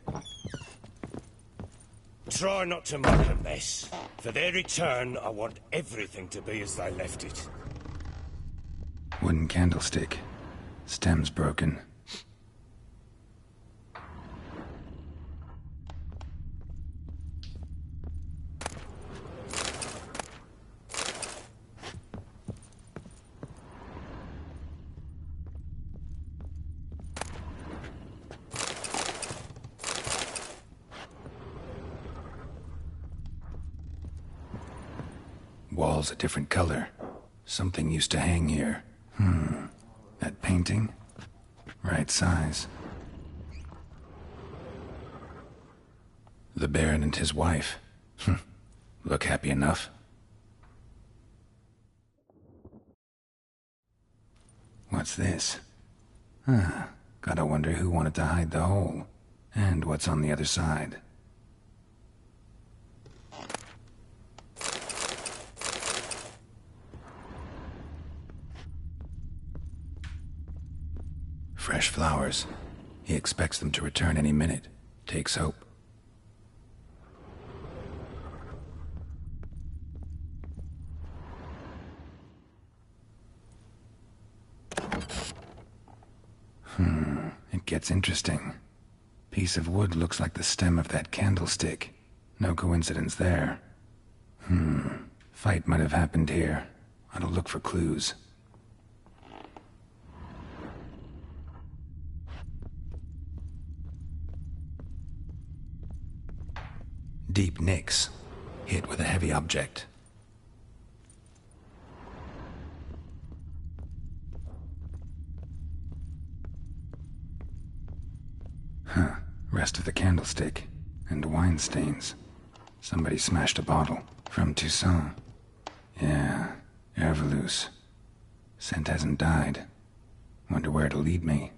Try not to make a mess. For their return, I want everything to be as they left it. Wooden candlestick. Stem's broken. Wall's a different color. Something used to hang here. That painting? Right size. The Baron and his wife. Look happy enough. What's this? Gotta wonder who wanted to hide the hole. And what's on the other side. Fresh flowers. He expects them to return any minute. Takes hope. It gets interesting. Piece of wood looks like the stem of that candlestick. No coincidence there. Fight might have happened here. I'll look for clues. Deep nicks, hit with a heavy object. Rest of the candlestick, and wine stains. Somebody smashed a bottle. From Toussaint. Yeah, Herveloos. Scent hasn't died. Wonder where it'll lead me.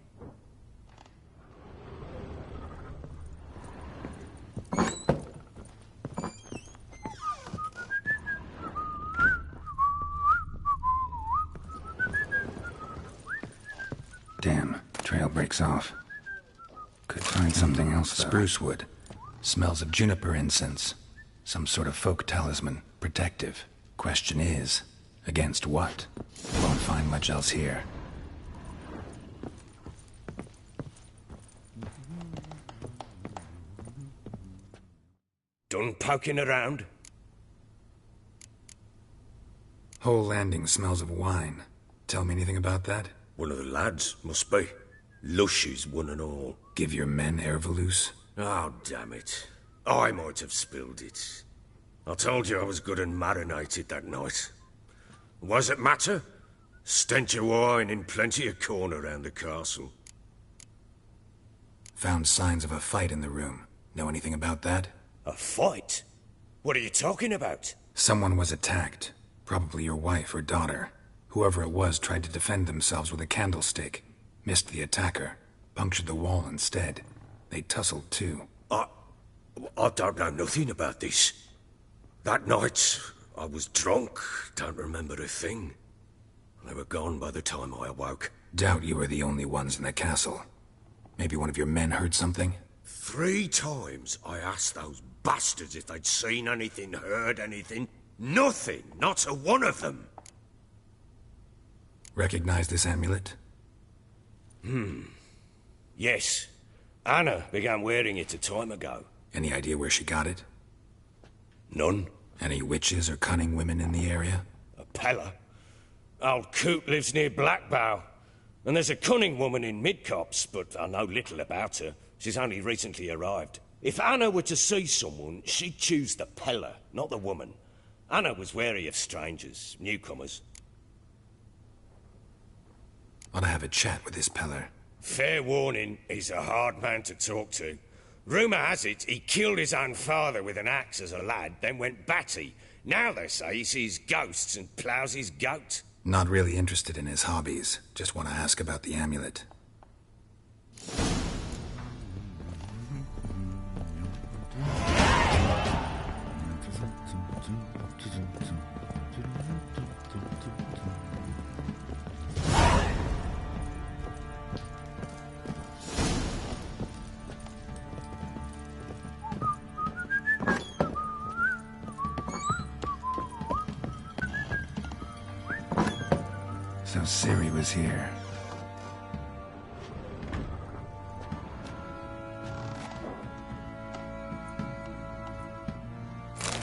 Damn, trail breaks off. Could find something else though. Spruce wood. Smells of juniper incense. Some sort of folk talisman. Protective. Question is, against what? Won't find much else here. Done poking around? Whole landing smells of wine. Tell me anything about that? One of the lads, must be. Lushes, one and all. Give your men Herveloos? Oh, damn it. I might have spilled it. I told you I was good and marinated that night. Was it matter? Stench of wine in plenty of corn around the castle. Found signs of a fight in the room. Know anything about that? A fight? What are you talking about? Someone was attacked. Probably your wife or daughter. Whoever it was tried to defend themselves with a candlestick. Missed the attacker. Punctured the wall instead. They tussled too. I don't know nothing about this. That night, I was drunk. Don't remember a thing. They were gone by the time I awoke. Doubt you were the only ones in the castle. Maybe one of your men heard something? 3 times I asked those bastards if they'd seen anything, heard anything. Nothing. Not a one of them. Recognize this amulet? Yes. Anna began wearing it a time ago. Any idea where she got it? None. Any witches or cunning women in the area? A Pella. Old Coot lives near Blackbow. And there's a cunning woman in Midcopse, but I know little about her. She's only recently arrived. If Anna were to see someone, she'd choose the Pella, not the woman. Anna was wary of strangers, newcomers. Ought to have a chat with this Peller. Fair warning, he's a hard man to talk to. Rumour has it he killed his own father with an axe as a lad, then went batty. Now they say he sees ghosts and ploughs his goat. Not really interested in his hobbies. Just want to ask about the amulet. So Ciri was here.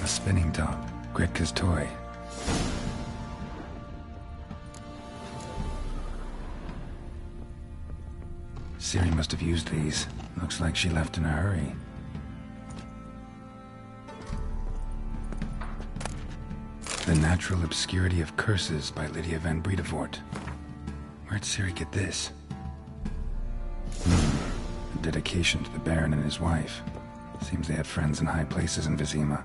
A spinning top. Gretka's toy. Ciri must have used these. Looks like she left in a hurry. The Natural Obscurity of Curses by Lydia van Bredevoort. Where'd Ciri get this? A dedication to the Baron and his wife. Seems they had friends in high places in Vizima.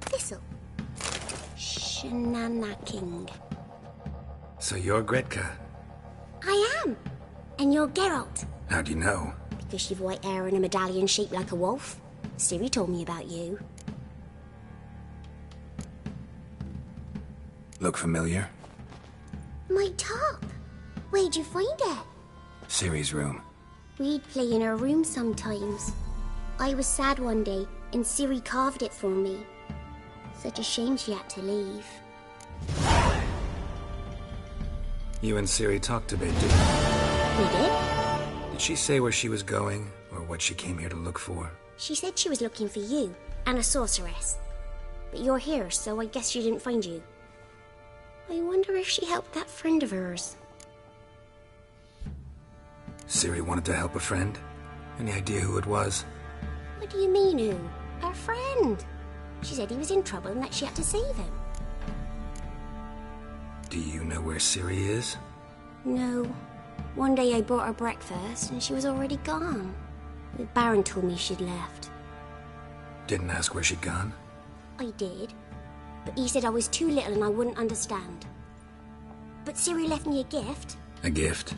Thistle. Shenanacking. So you're Gretka. I am. And you're Geralt. How do you know? Because you've white hair and a medallion shaped like a wolf. Ciri told me about you. Look familiar? My top. Where'd you find it? Ciri's room. We'd play in her room sometimes. I was sad one day, and Ciri carved it for me. Such a shame she had to leave. You and Ciri talked a bit, didn't you? We did? Did she say where she was going, or what she came here to look for? She said she was looking for you, and a sorceress. But you're here, so I guess she didn't find you. I wonder if she helped that friend of hers. Ciri wanted to help a friend? Any idea who it was? What do you mean, who? Her friend. She said he was in trouble and that she had to save him. Do you know where Ciri is? No. One day I brought her breakfast and she was already gone. The Baron told me she'd left. Didn't ask where she'd gone? I did. But he said I was too little and I wouldn't understand. But Ciri left me a gift. A gift?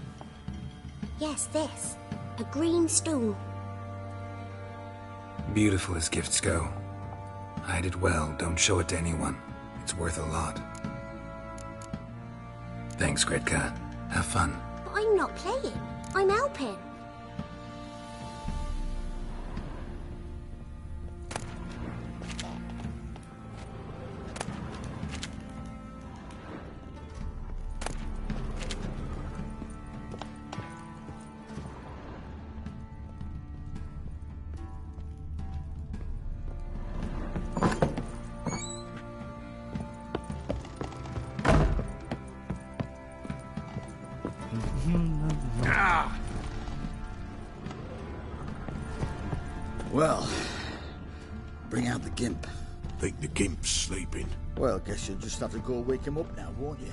Yes, this. A green stone. Beautiful as gifts go. Hide it well, don't show it to anyone. It's worth a lot. Thanks, Gretka. Have fun. But I'm not playing. I'm helping. Well, bring out the gimp. Think the gimp's sleeping? Well, guess you'll just have to go wake him up now, won't you?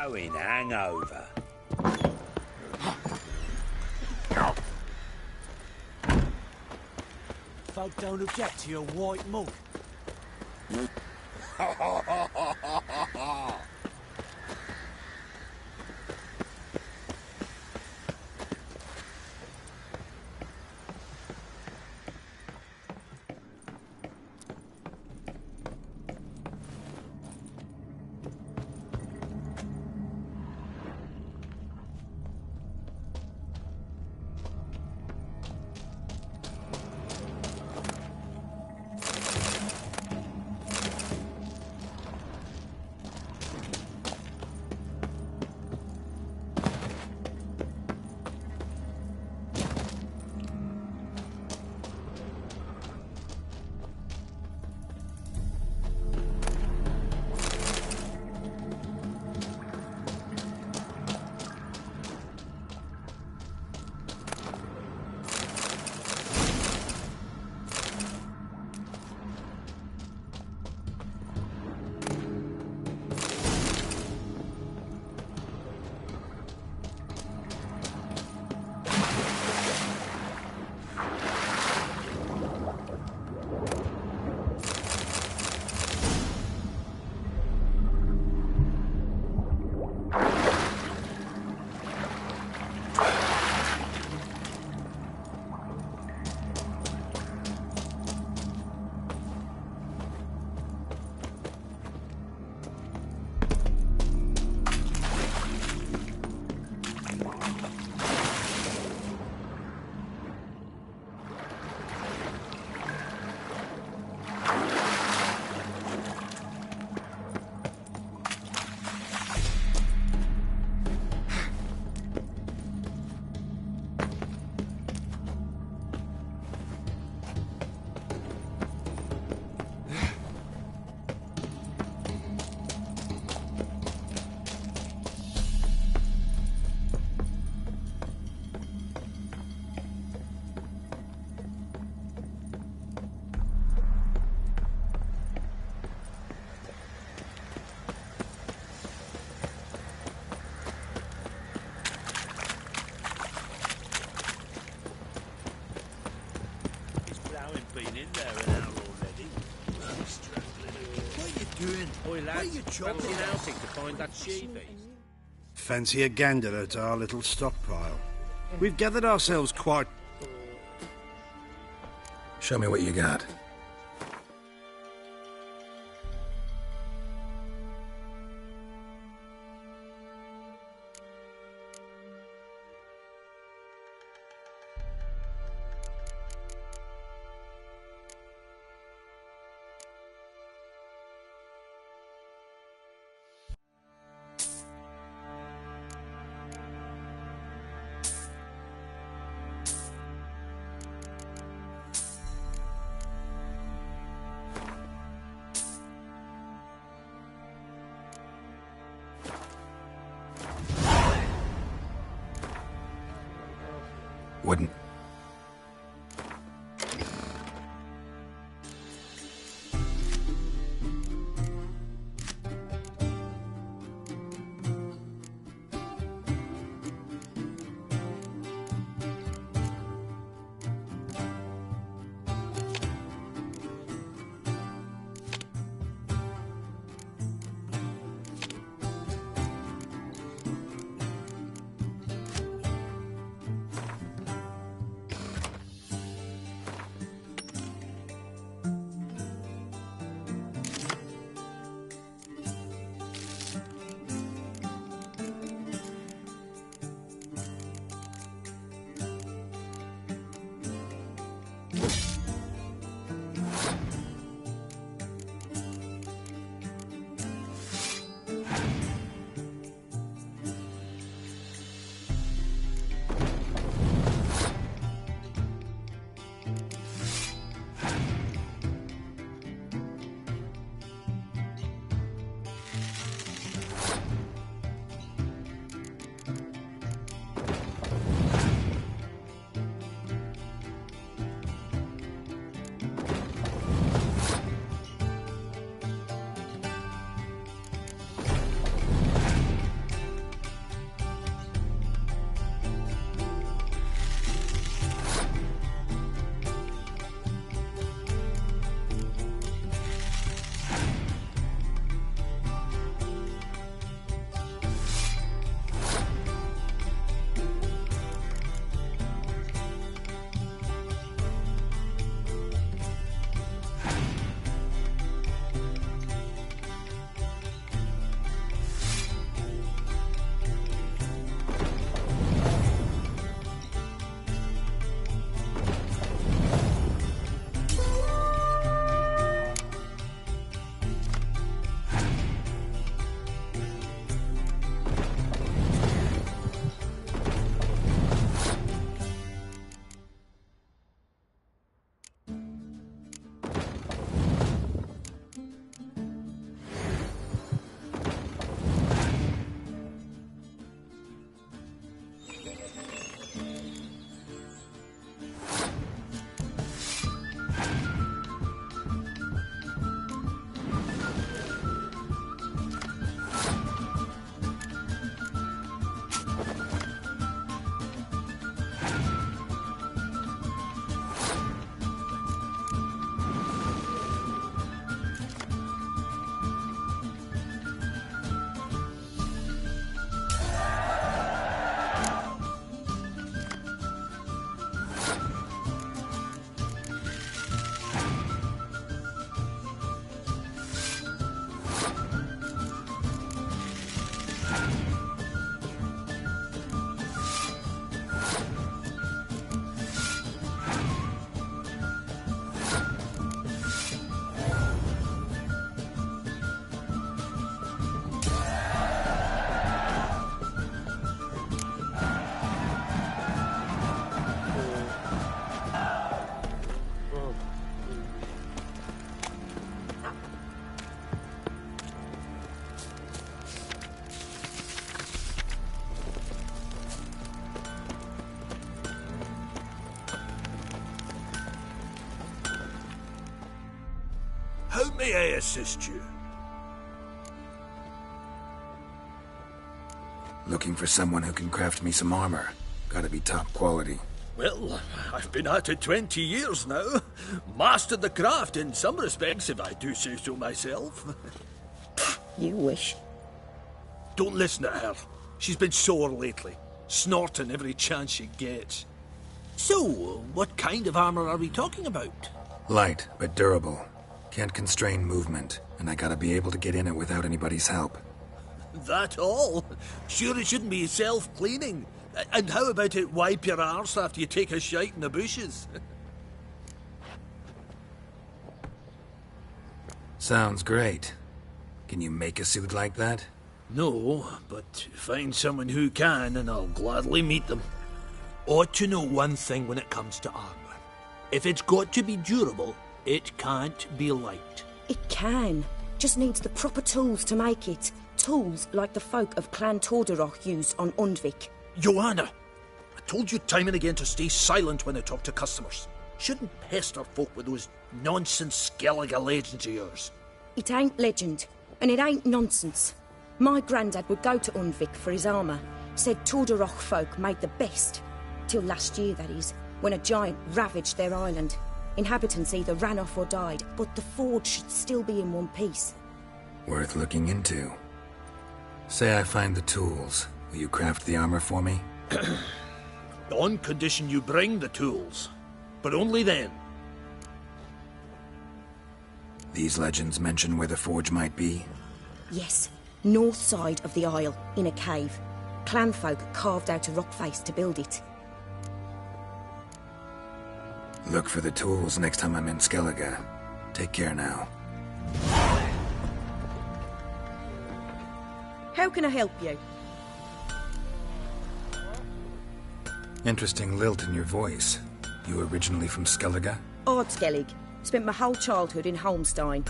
blowing hangover. Folk don't object to your white mug. Tramping outing to find that sheepy. Fancy a gander at our little stockpile. We've gathered ourselves quite... Show me what you got. Wouldn't. How may I assist you? Looking for someone who can craft me some armor. Gotta be top quality. Well, I've been at it 20 years now. Mastered the craft in some respects, if I do say so myself. You wish. Don't listen to her. She's been sore lately, snorting every chance she gets. So, what kind of armor are we talking about? Light, but durable. Can't constrain movement, and I gotta be able to get in it without anybody's help. That all? Sure it shouldn't be self-cleaning. And how about it wipe your arse after you take a shite in the bushes? Sounds great. Can you make a suit like that? No, but find someone who can and I'll gladly meet them. Ought to know one thing when it comes to armor. If it's got to be durable, it can't be light. It can. Just needs the proper tools to make it. Tools like the folk of Clan Torderoch used on Undvik. Joanna, I told you time and again to stay silent when I talk to customers. Shouldn't pester folk with those nonsense Skellige legends of yours. It ain't legend, and it ain't nonsense. My granddad would go to Undvik for his armour. Said Torderoch folk made the best. Till last year, that is, when a giant ravaged their island. Inhabitants either ran off or died, but the forge should still be in one piece. Worth looking into. Say I find the tools. Will you craft the armor for me? On condition you bring the tools. But only then. These legends mention where the forge might be? Yes, north side of the isle, in a cave. Clanfolk carved out a rock face to build it. Look for the tools next time I'm in Skellige. Take care now. How can I help you? Interesting lilt in your voice. You originally from Skellige? Ardskellig. Spent my whole childhood in Holmstein.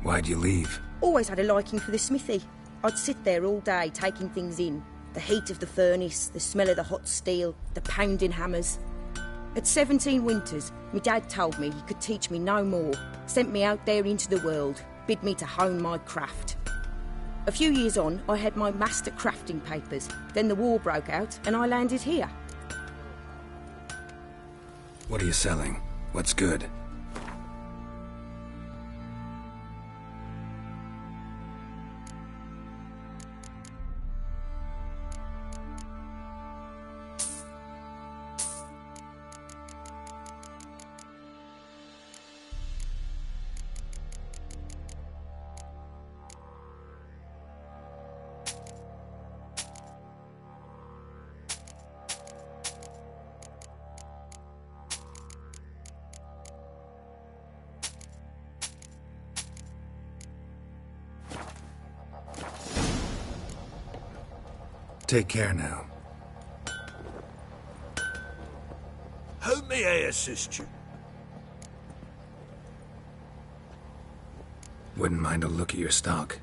Why'd you leave? Always had a liking for the smithy. I'd sit there all day taking things in. The heat of the furnace, the smell of the hot steel, the pounding hammers. At 17 winters, my dad told me he could teach me no more. Sent me out there into the world, bid me to hone my craft. A few years on, I had my master crafting papers. Then the war broke out and I landed here. What are you selling? What's good? Take care now. How may I assist you? Wouldn't mind a look at your stock.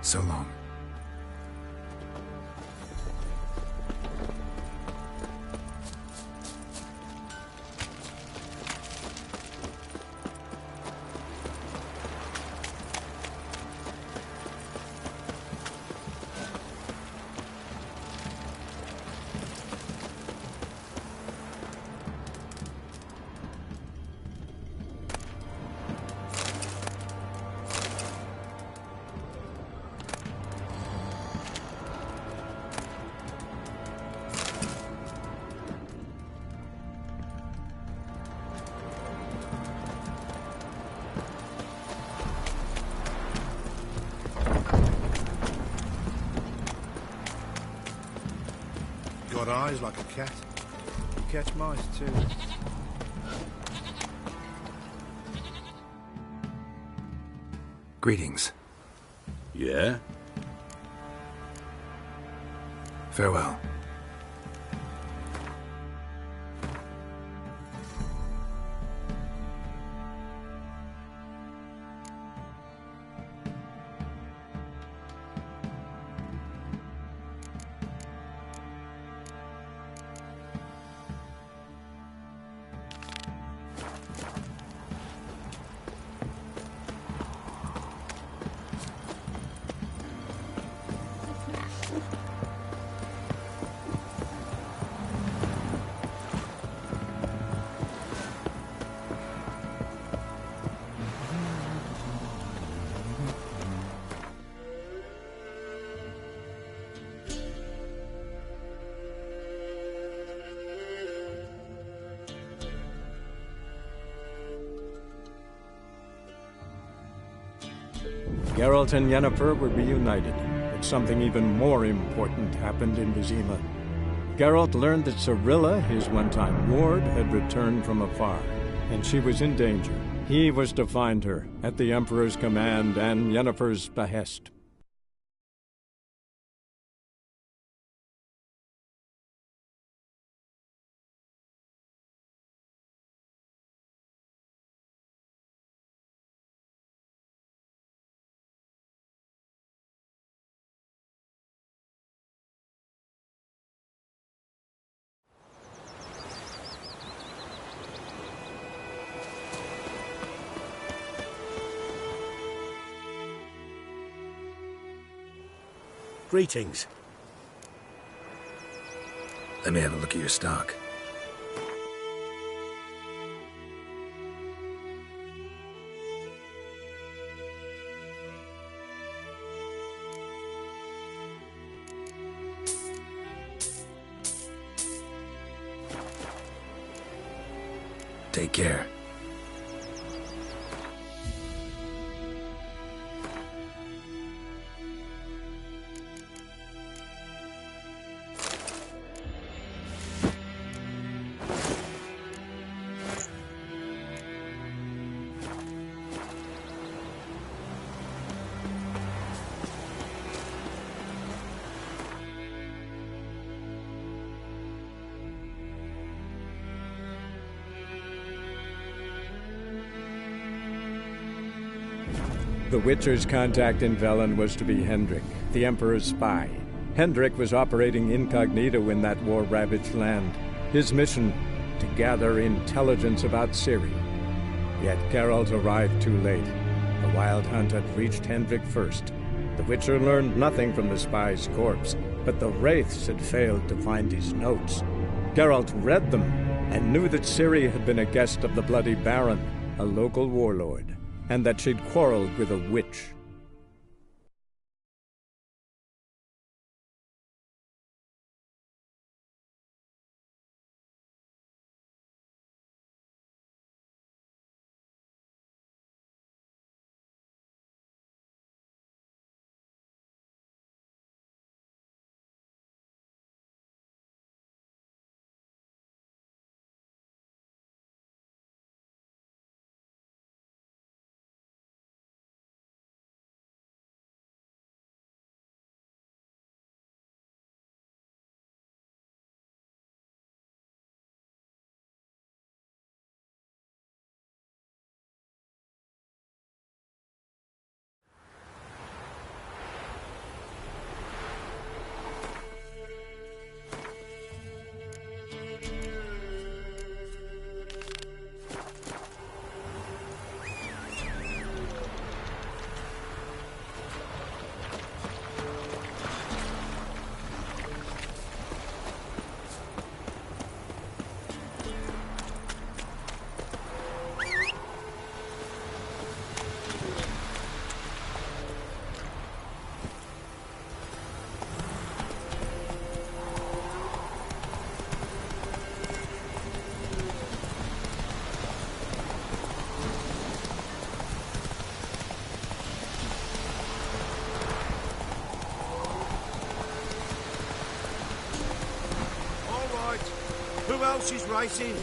So long. got eyes like a cat. You catch mice too. Greetings. Yeah? Farewell. Geralt and Yennefer were reunited, but something even more important happened in Vizima. Geralt learned that Cirilla, his one-time ward, had returned from afar, and she was in danger. He was to find her, at the Emperor's command and Yennefer's behest. Greetings. Let me have a look at your stock. Take care. The Witcher's contact in Velen was to be Hendrik, the Emperor's spy. Hendrik was operating incognito in that war-ravaged land. His mission, to gather intelligence about Ciri. Yet Geralt arrived too late. The Wild Hunt had reached Hendrik first. The Witcher learned nothing from the spy's corpse, but the Wraiths had failed to find his notes. Geralt read them, and knew that Ciri had been a guest of the Bloody Baron, a local warlord, and that she'd quarreled with a witch. else is racing?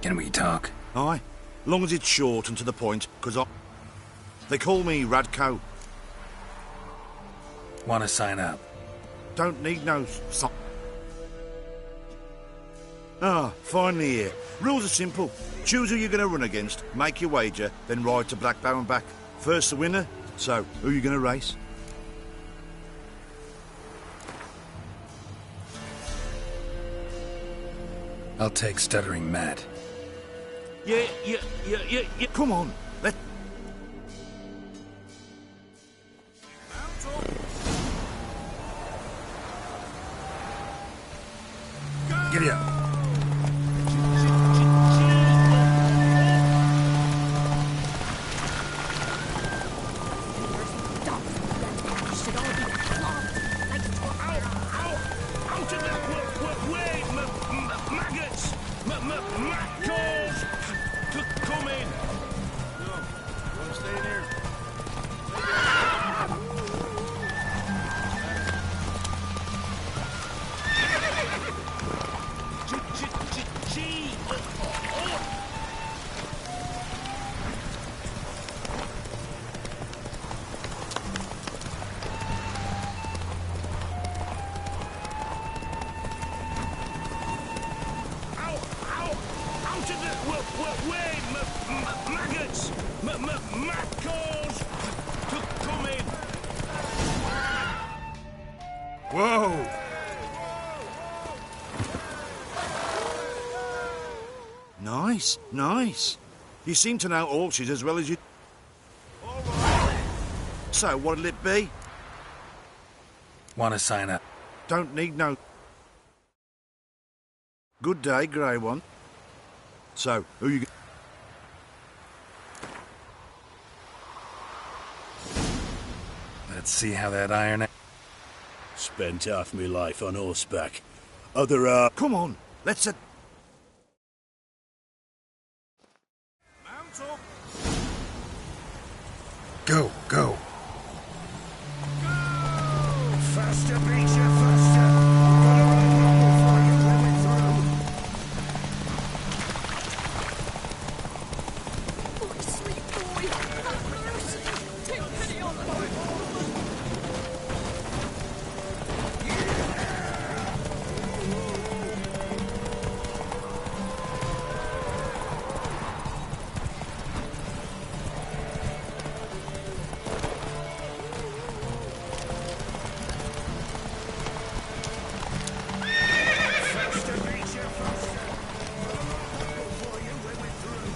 Can we talk? Aye, long as it's short and to the point, 'cause they call me Radko. Want to sign up? Don't need no finally here. Rules are simple. Choose who you're going to run against, make your wager, then ride to Blackbow and back. First the winner. So, who are you going to race? I'll take Stuttering Matt. Yeah. Come on, let... Giddy up. Whoa! Nice. You seem to know Orchids as well as you... So, what'll it be? Want to sign up? Don't need no... Good day, Grey One. So, who you... Let's see how that iron... Spent half my life on horseback. Other, Come on, let's... Go. Faster, Beecher, faster! I'm gonna run normal for you when we're through. My sweet boy, have mercy. Take pity on me. Faster, Beecher, faster! I'm gonna run normal for you when we're through.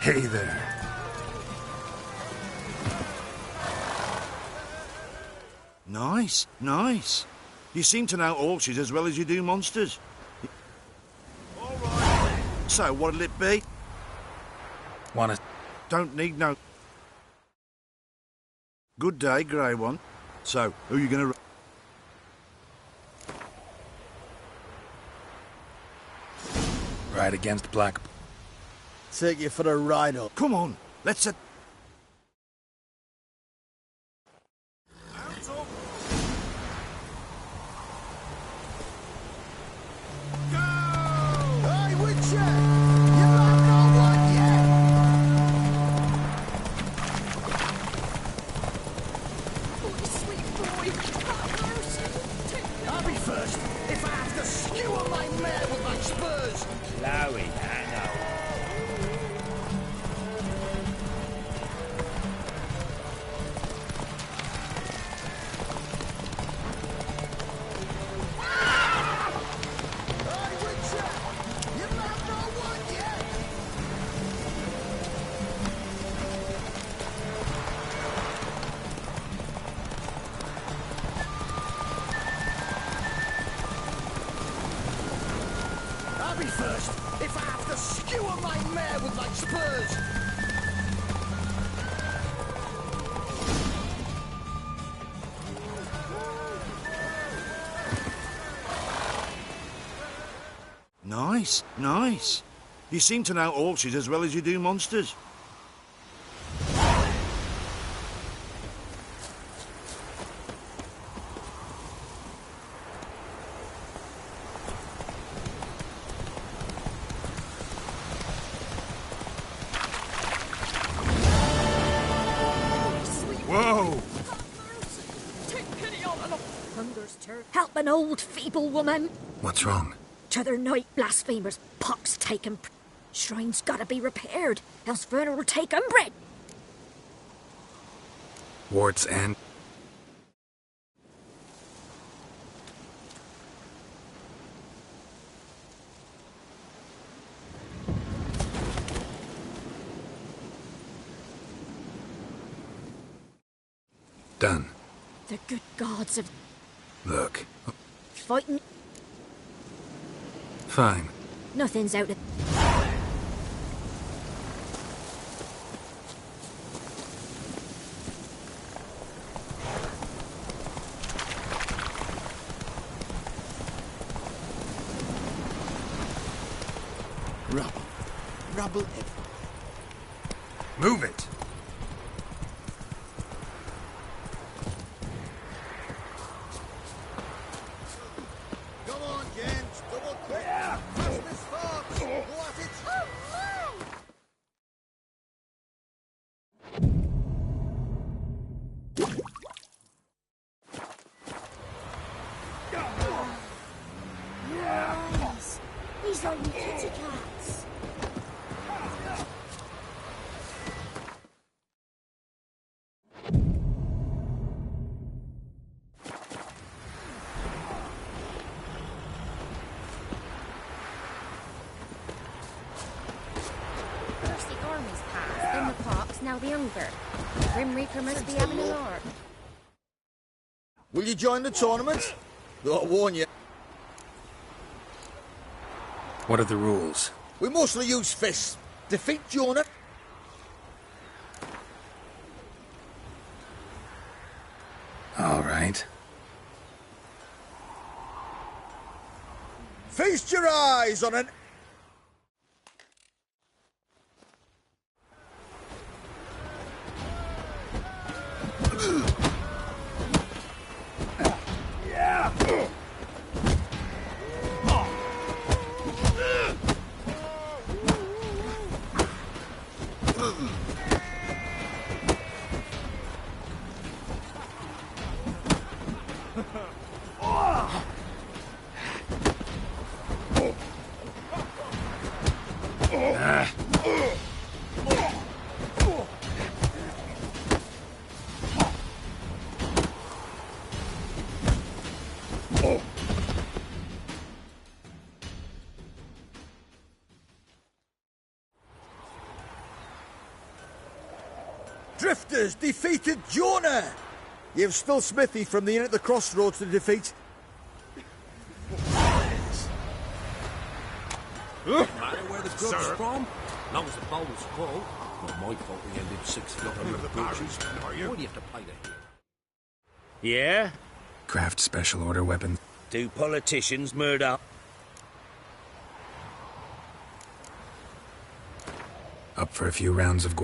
Hey there. Nice. You seem to know Orchids as well as you do monsters. All right. So, what'll it be? Want to... Don't need no... Good day, Grey One. So, who are you going to... Ride against Black... Take you for a ride up. Come on, let's... Hey, Witcher! You not know what yet? My sweet boy, have mercy. Take pity I'll be first if I have to skewer my mare with my spurs. Chloe, I know. Spurs! Nice, nice. You seem to know horses as well as you do monsters. Whoa! Take pity on an Hunger's turn. Help an old feeble woman. What's wrong? T'other night, blasphemers, pox taken. Shrine's gotta be repaired, else Werner will take umbrage. Warts and... Done. The good gods of Look. fighting. Fine. Nothing's out of... Rubble. Rubble everywhere. Move it! Come on, gents. Double quick. Push this far. Go at it. Yes. These are you kitty cats. First the armies passed, then the pox, now the hunger. The Grim Reaper must be having a lark. Will you join the tournament? Though I warn you, What are the rules? we mostly use fists. Defeat Jonah. All right. Feast your eyes on an... Drifters defeated Jonah! You've still Smithy from the inn at the crossroads to defeat. Matter where the grub's from, long as the bowl's full. Not my fault we ended 6 foot under the bushes. Why do you have to play the hero? Yeah? Craft special order weapons. Do politicians murder? Up for a few rounds of...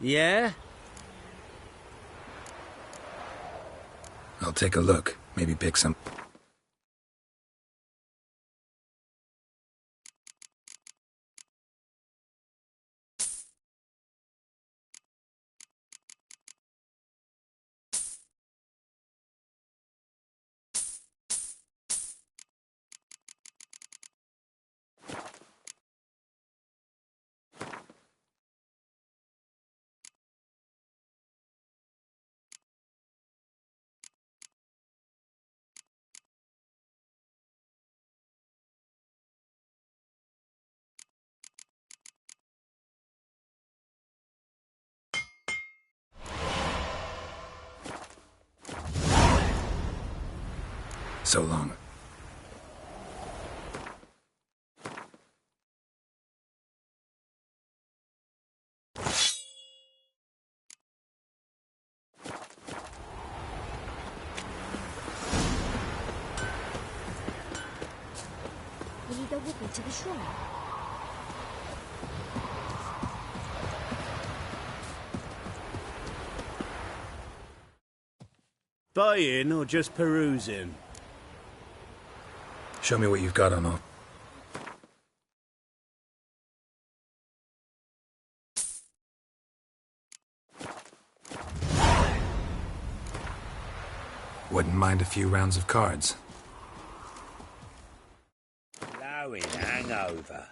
Yeah? I'll take a look. Maybe pick some... So long. Will you go with me to the shrine? Buying or just perusing? Show me what you've got on all. Wouldn't mind a few rounds of cards. Blowing hangover.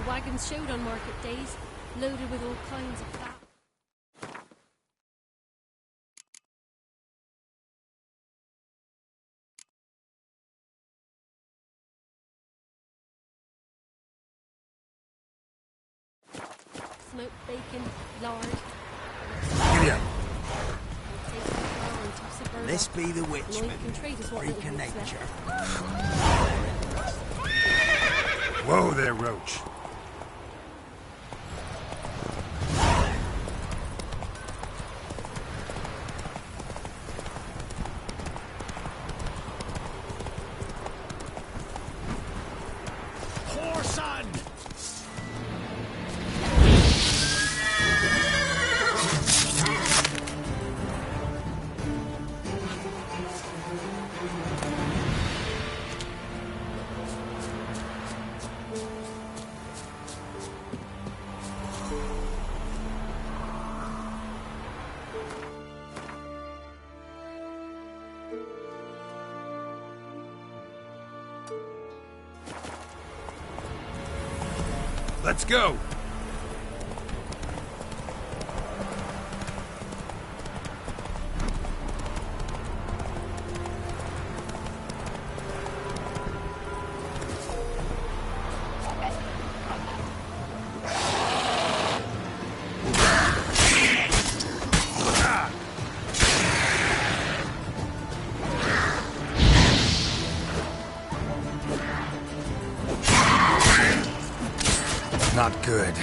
Wagons showed on market days, loaded with all kinds of fat. Smoked bacon, lard. Giddy up. Tasty flour and tops of burnt This be the witchman, Life and trade is what freak little of bits nature. Whoa there, Roach. Whoreson! Let's go! Not good.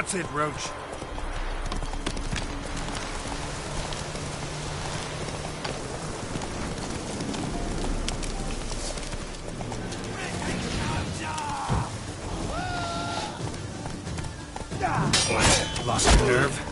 That's it, Roach. Lost your nerve?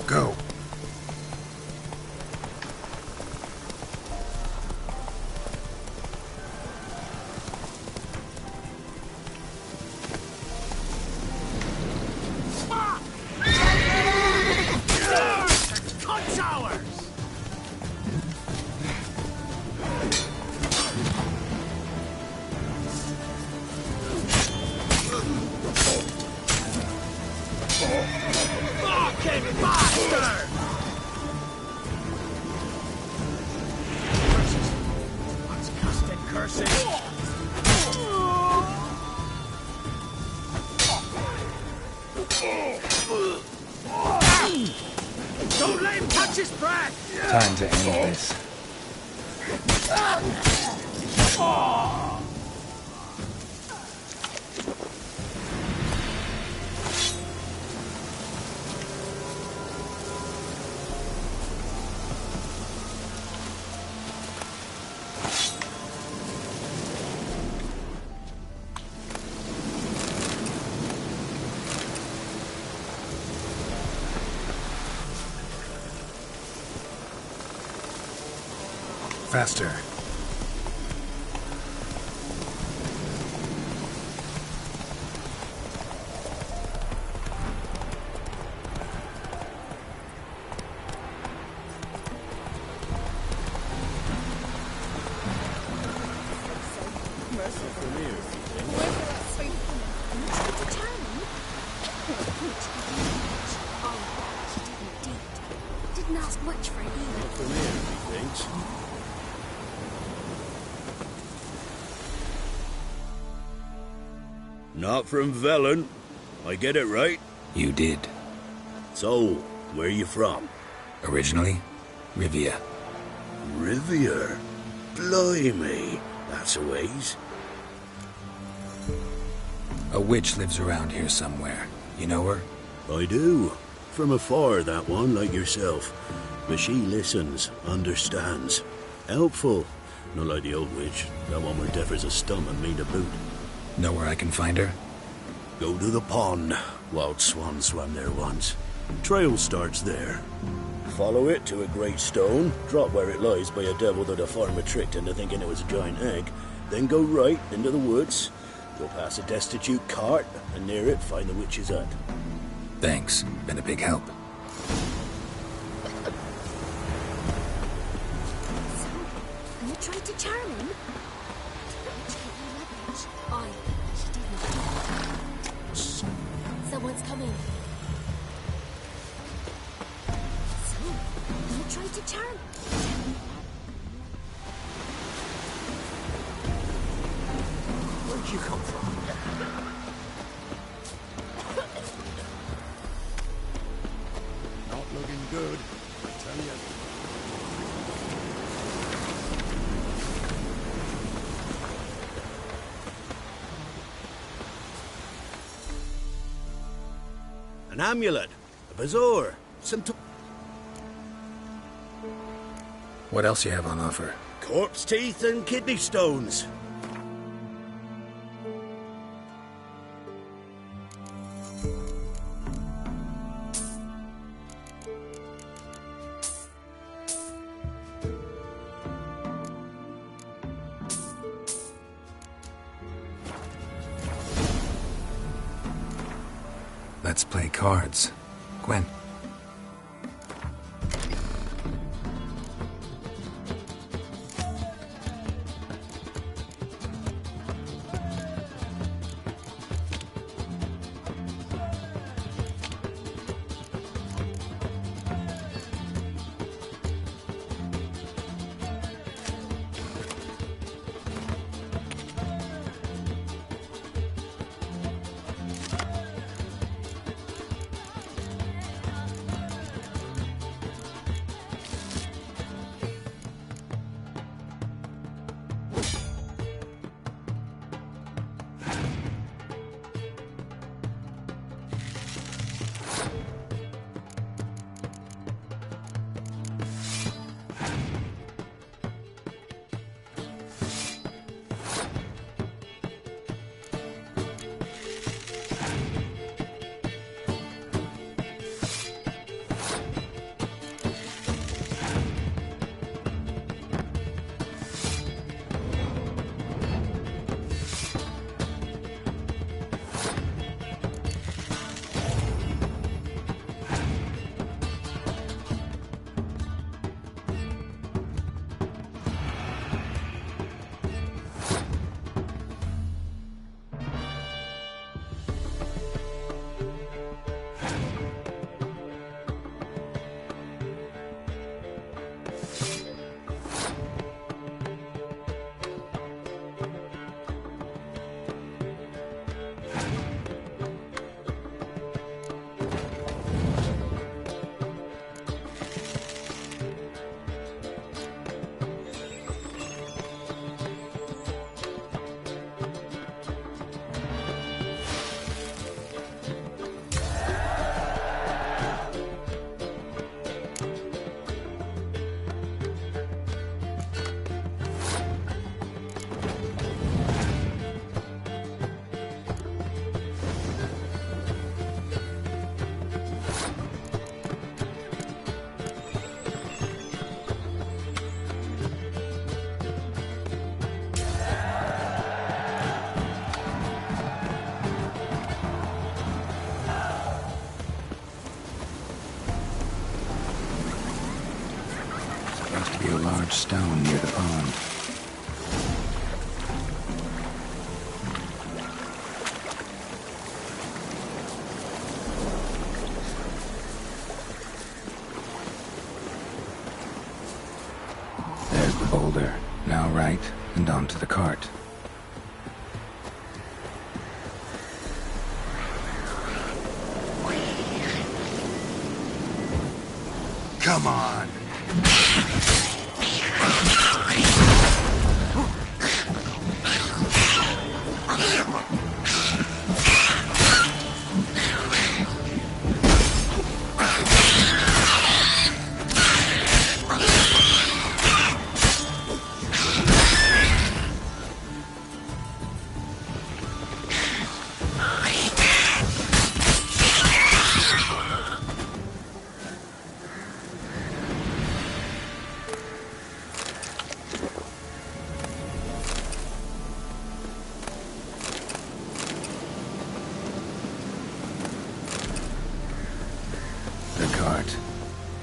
Go. Punch ours! Fucking bastard! What's cussed cursing? Don't let him touch his breath! Time to end this. Faster. Didn't ask much for it either. Not from Velen. I get it right? You did. So, where you from? Originally, Rivia. Rivia? Blimey. That's a ways. A witch lives around here somewhere. You know her? I do. From afar, that one, like yourself. But she listens, understands. Helpful. Not like the old witch. That one were deaf as a stump and mean to boot. Know where I can find her? Go to the pond. Wild Swan swam there once. Trail starts there. Follow it to a great stone, drop where it lies by a devil that a farmer tricked into thinking it was a giant egg, then go right into the woods, go past a destitute cart, and near it find the witch's hut. Thanks. Been a big help. You tried to charm him? Aye, she did not. Shh. Someone's coming. So, you tried to charm him? Where'd you come from? Not looking good, I tell you. An amulet, a bazaar, some What else you have on offer? corpse teeth and kidney stones. Let's play cards. Gwen. A large stone near the pond. There's the boulder. Now right, and onto the cart. Come on!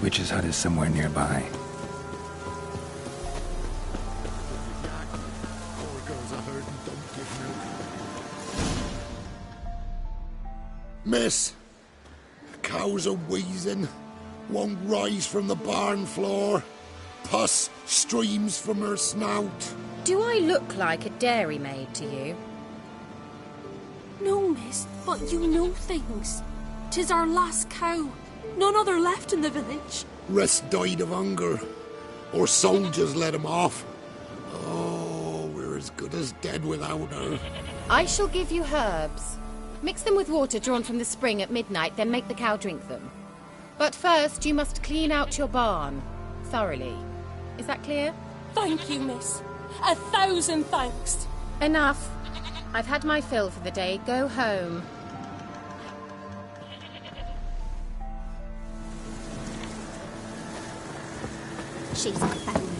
Witch's hut is somewhere nearby. Miss, the cows are wheezing, won't rise from the barn floor. Pus streams from her snout. Do I look like a dairymaid to you? No, miss, but you know things. 'Tis our last cow. None other left in the village. Rest died of hunger, or soldiers let him off. Oh, we're as good as dead without her. I shall give you herbs. Mix them with water drawn from the spring at midnight, then make the cow drink them. But first, you must clean out your barn. Thoroughly. Is that clear? Thank you, miss. 1,000 thanks. Enough. I've had my fill for the day. Go home. She's found.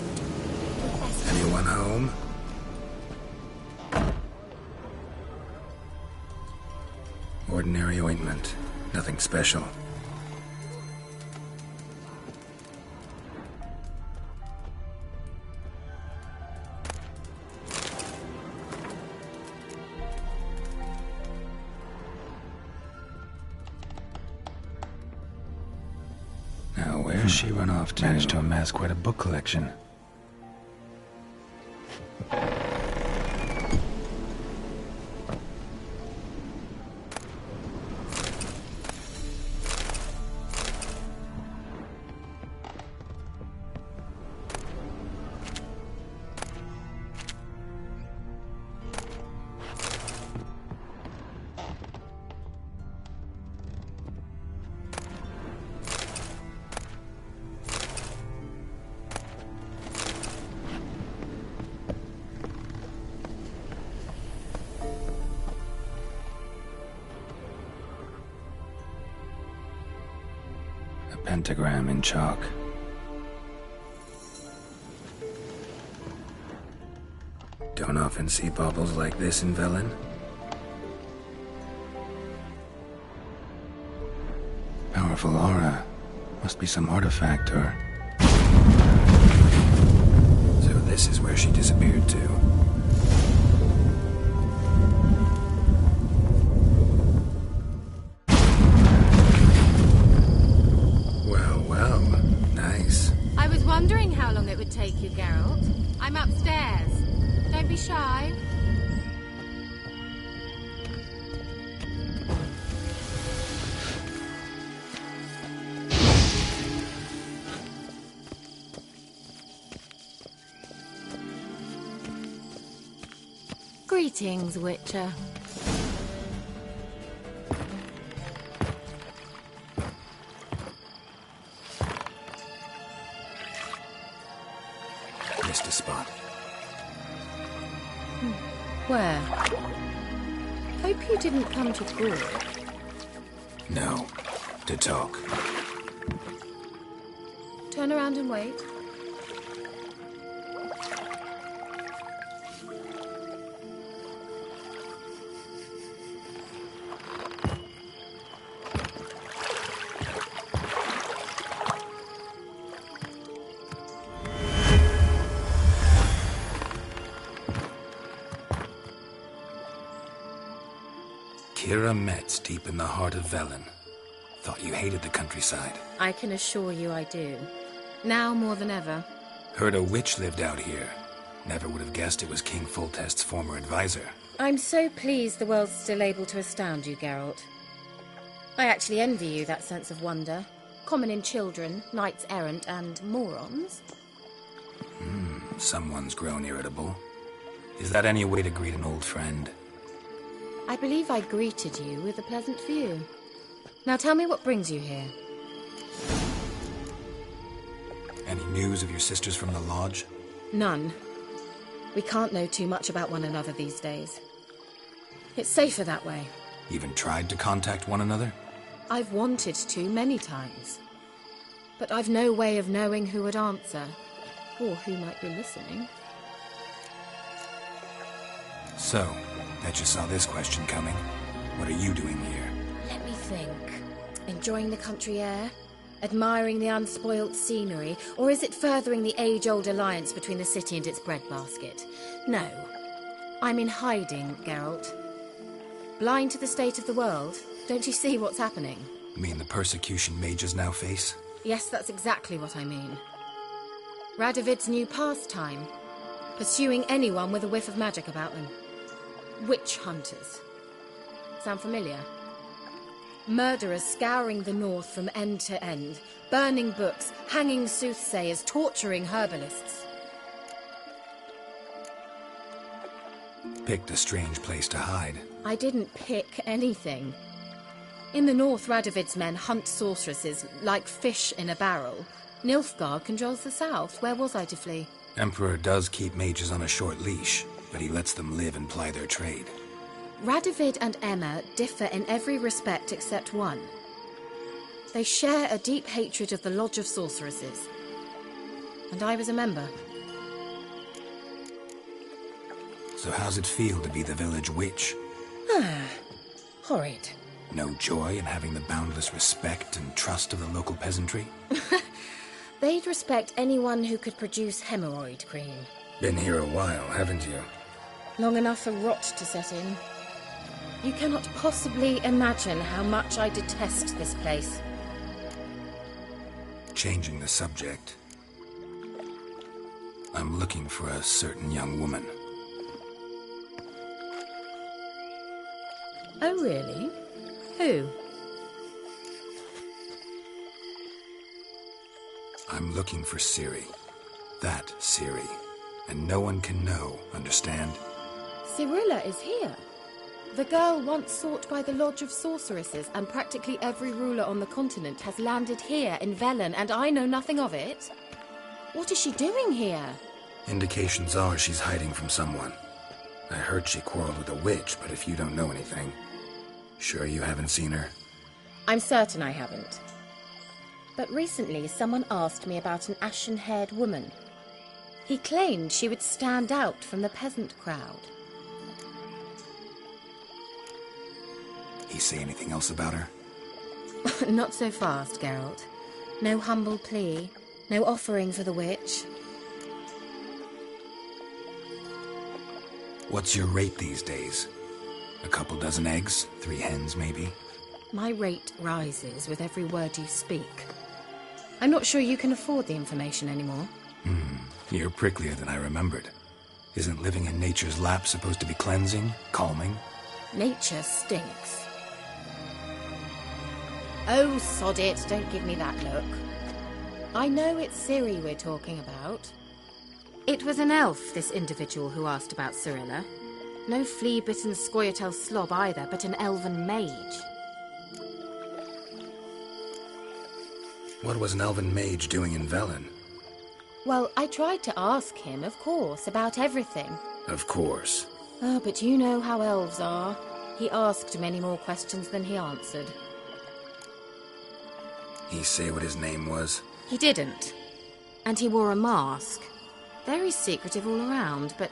Anyone home? Ordinary ointment. Nothing special. Now, where's she run off to? Managed to amass quite a book collection. Pentagram in chalk. Don't often see baubles like this in Velen. Powerful aura. Must be some artifact or... So this is where she disappeared to. Well, nice. I was wondering how long it would take you, Geralt. I'm upstairs. Don't be shy. Greetings, Witcher. Missed a spot. Where? Hope you didn't come to Gaul. No. To talk. Turn around and wait. Kira Metz, deep in the heart of Velen. Thought you hated the countryside. I can assure you I do. Now more than ever. Heard a witch lived out here. Never would have guessed it was King Foltest's former advisor. I'm so pleased the world's still able to astound you, Geralt. I actually envy you that sense of wonder. Common in children, knights errant, and morons. Someone's grown irritable. Is that any way to greet an old friend? I believe I greeted you with a pleasant view. Now tell me what brings you here. Any news of your sisters from the lodge? None. We can't know too much about one another these days. It's safer that way. Even tried to contact one another? I've wanted to many times. But I've no way of knowing who would answer, or who might be listening. So, bet you saw this question coming. What are you doing here? Let me think. Enjoying the country air? Admiring the unspoilt scenery? Or is it furthering the age-old alliance between the city and its breadbasket? No. I'm in hiding, Geralt. Blind to the state of the world? Don't you see what's happening? You mean the persecution mages now face? Yes, that's exactly what I mean. Radovid's new pastime. Pursuing anyone with a whiff of magic about them. Witch hunters. Sound familiar? Murderers scouring the north from end to end, burning books, hanging soothsayers, torturing herbalists. Picked a strange place to hide. I didn't pick anything. In the north, Radovid's men hunt sorceresses like fish in a barrel. Nilfgaard controls the south. Where was I to flee? Emperor does keep mages on a short leash, but he lets them live and ply their trade. Radovid and Emma differ in every respect except one. They share a deep hatred of the Lodge of Sorceresses. And I was a member. So how's it feel to be the village witch? Horrid. No joy in having the boundless respect and trust of the local peasantry? They'd respect anyone who could produce hemorrhoid cream. Been here a while, haven't you? Long enough for rot to set in. You cannot possibly imagine how much I detest this place. Changing the subject. I'm looking for a certain young woman. Oh, really? Who? I'm looking for Ciri. That Ciri. And no one can know, understand? Cirilla is here. The girl once sought by the Lodge of Sorceresses, and practically every ruler on the continent has landed here in Velen, and I know nothing of it. What is she doing here? Indications are she's hiding from someone. I heard she quarreled with a witch, but if you don't know anything, sure you haven't seen her? I'm certain I haven't. But recently someone asked me about an ashen-haired woman. He claimed she would stand out from the peasant crowd. He say anything else about her? Not so fast, Geralt. No humble plea, no offering for the witch. What's your rate these days? A couple dozen eggs? 3 hens, maybe? My rate rises with every word you speak. I'm not sure you can afford the information anymore. You're pricklier than I remembered. Isn't living in nature's lap supposed to be cleansing, calming? Nature stinks. Oh, sod it, don't give me that look. I know it's Ciri we're talking about. It was an elf, this individual who asked about Cirilla. No flea-bitten Scoia'tael slob either, but an elven mage. What was an elven mage doing in Velen? Well, I tried to ask him, of course, about everything. Of course. Oh, but you know how elves are. He asked many more questions than he answered. He say what his name was? He didn't. And he wore a mask. Very secretive all around, but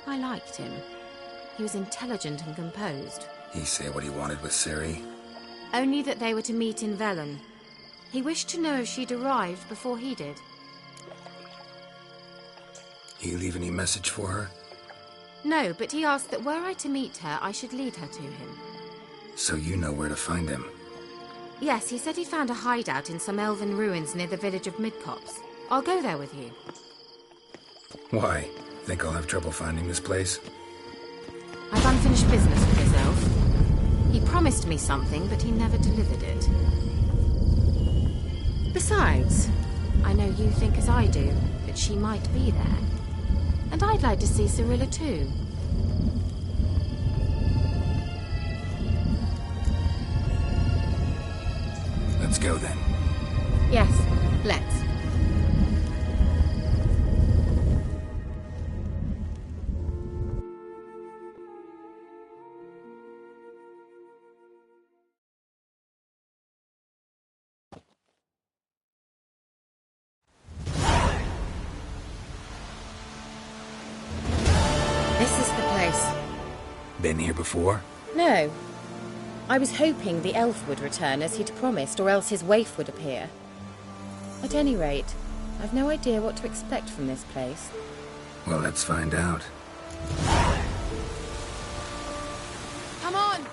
I liked him. He was intelligent and composed. He say what he wanted with Ciri? Only that they were to meet in Velen. He wished to know if she'd arrived before he did. He leave any message for her? No, but he asked that were I to meet her, I should lead her to him. So you know where to find him? Yes, he said he found a hideout in some elven ruins near the village of Midcopse. I'll go there with you. Why? Think I'll have trouble finding this place? I've unfinished business with this elf. He promised me something, but he never delivered it. Besides, I know you think as I do, that she might be there. And I'd like to see Cirilla too. Let's go then. Yes, let's. This is the place. Been here before? No. I was hoping the elf would return as he'd promised, or else his waif would appear. At any rate, I've no idea what to expect from this place. Well, let's find out. Come on!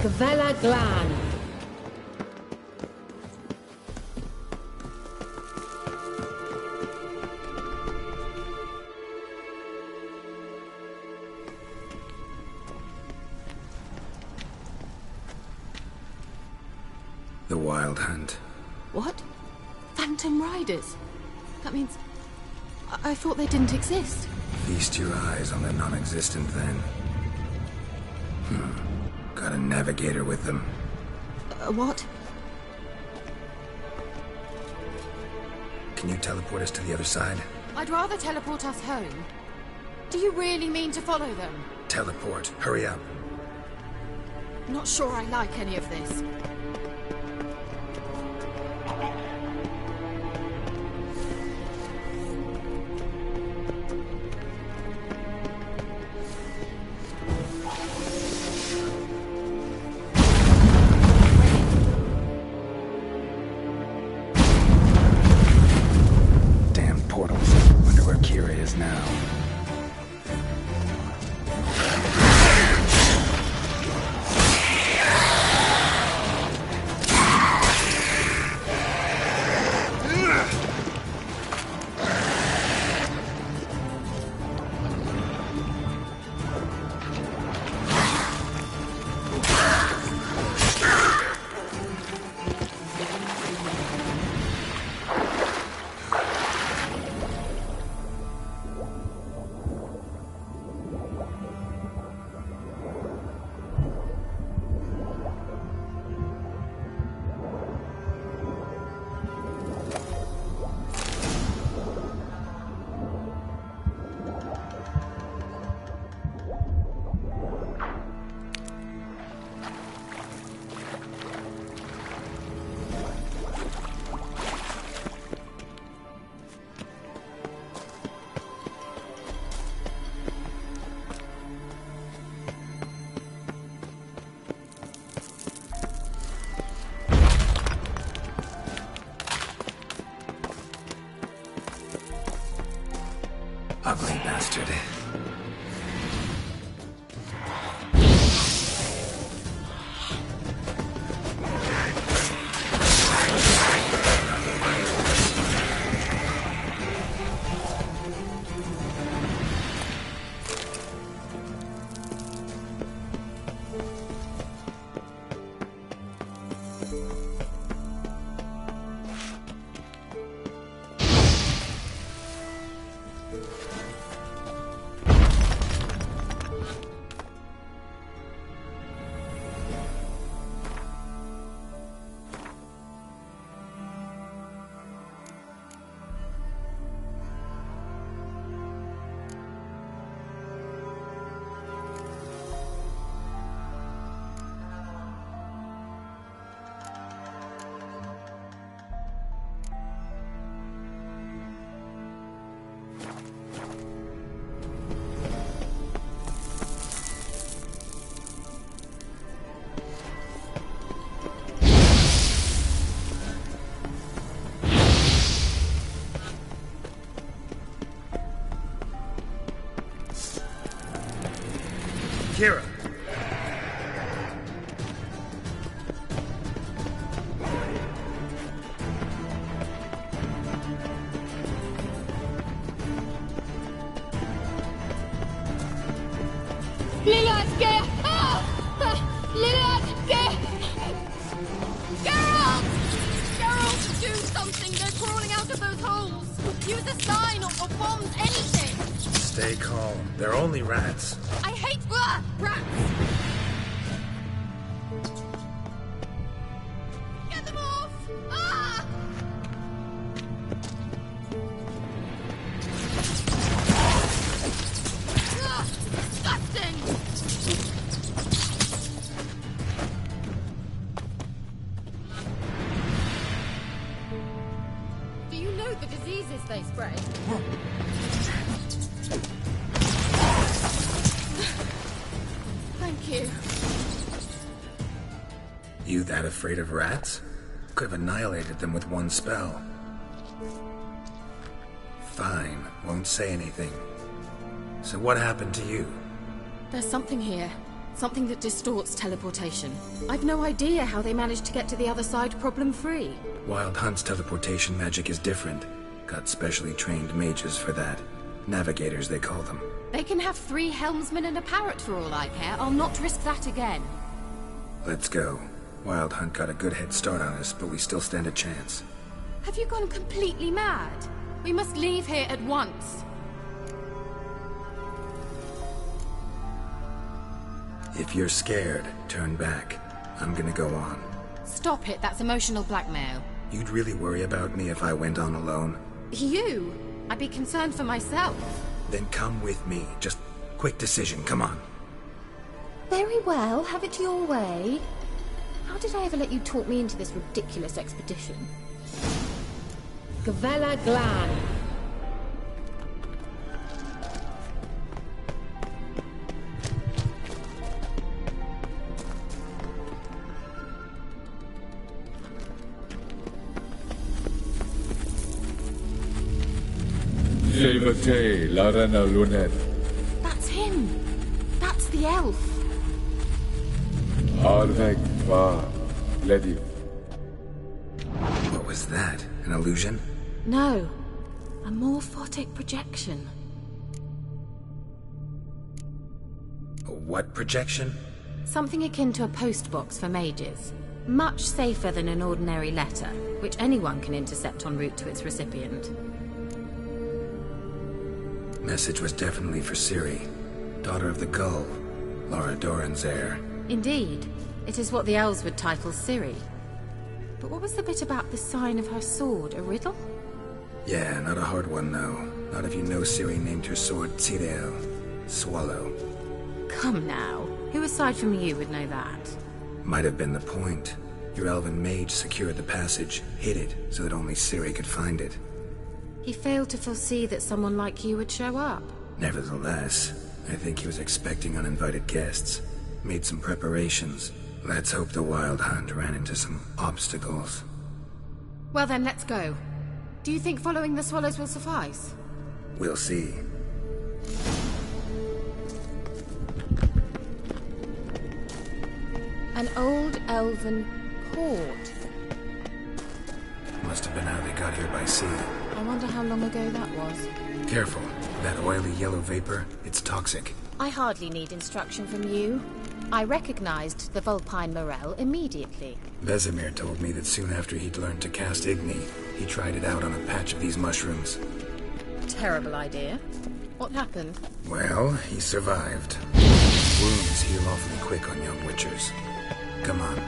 Gvella Glan. Phantom Riders? That means... I thought they didn't exist. Feast your eyes on the non-existent, then. Got a navigator with them. What? Can you teleport us to the other side? I'd rather teleport us home. Do you really mean to follow them? Teleport. Hurry up. Not sure I like any of this. Damn portals. Wonder where Kira is now. Ugly bastard. Kira! Liliad, get! Liliad, get! Geralt! Geralt, do something! They're crawling out of those holes! Use a sign or bombs, anything! Stay calm. They're only rats. I hate rats! Get them off! Ah! Disgusting! Do you know the diseases they spread? Thank you. You that afraid of rats? Could have annihilated them with one spell. Fine, won't say anything. So what happened to you? There's something here. Something that distorts teleportation. I've no idea how they managed to get to the other side problem-free. Wild Hunt's teleportation magic is different. Got specially trained mages for that. Navigators, they call them. They can have 3 helmsmen and a parrot for all I care. I'll not risk that again. Let's go. Wild Hunt got a good head start on us, but we still stand a chance. Have you gone completely mad? We must leave here at once. If you're scared, turn back. I'm gonna go on. Stop it, that's emotional blackmail. You'd really worry about me if I went on alone? You? I'd be concerned for myself. Then come with me. Just quick decision, come on. Very well, have it your way. How did I ever let you talk me into this ridiculous expedition? Gavella Glan. Silvate, Larena Lunet. That's him. That's the elf. Arvek Va, Ledi. What was that? An illusion? No. A morphotic projection. A what projection? Something akin to a postbox for mages. Much safer than an ordinary letter, which anyone can intercept en route to its recipient. Message was definitely for Ciri, daughter of the Gull, Laura Doran's heir. Indeed. It is what the elves would title Ciri. But what was the bit about the sign of her sword? A riddle? Yeah, not a hard one, though. Not if you know Ciri named her sword Tirel, Swallow. Come now. Who aside from you would know that? Might have been the point. Your elven mage secured the passage, hid it, so that only Ciri could find it. He failed to foresee that someone like you would show up. Nevertheless, I think he was expecting uninvited guests. Made some preparations. Let's hope the Wild Hunt ran into some obstacles. Well then, let's go. Do you think following the swallows will suffice? We'll see. An old elven port. Must have been how they got here by sea. I wonder how long ago that was. Careful. That oily yellow vapor, it's toxic. I hardly need instruction from you. I recognized the Vulpine Morel immediately. Vesemir told me that soon after he'd learned to cast Igni, he tried it out on a patch of these mushrooms. Terrible idea. What happened? Well, he survived. Wounds heal awfully quick on young witchers. Come on.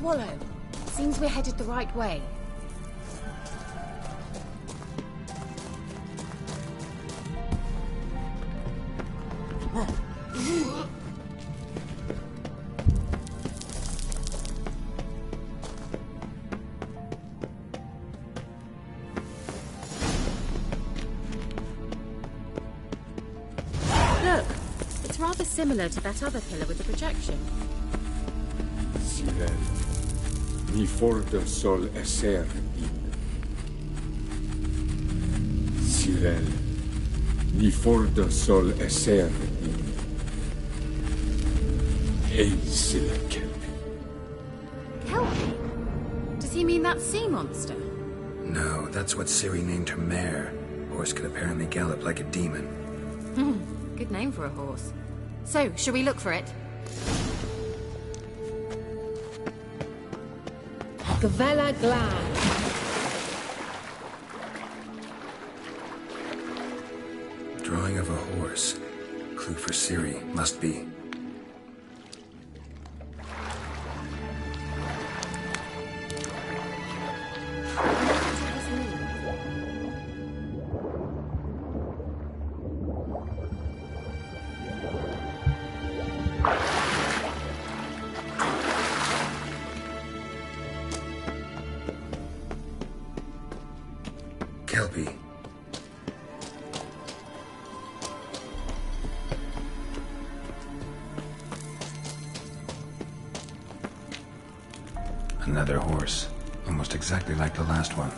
Swallow. Seems we're headed the right way. rather similar to that other pillar with the projection. Sirel, ni forda sol esser in. Sirel, ni forda sol esser in. Hey, sila kelpi. Kelpie? Does he mean that sea monster? No, that's what Ciri named her mare. Horse could apparently gallop like a demon. Good name for a horse. So, shall we look for it? Gavella Glan. Drawing of a horse. Clue for Ciri, must be. Kelpie. Another horse. Almost exactly like the last one.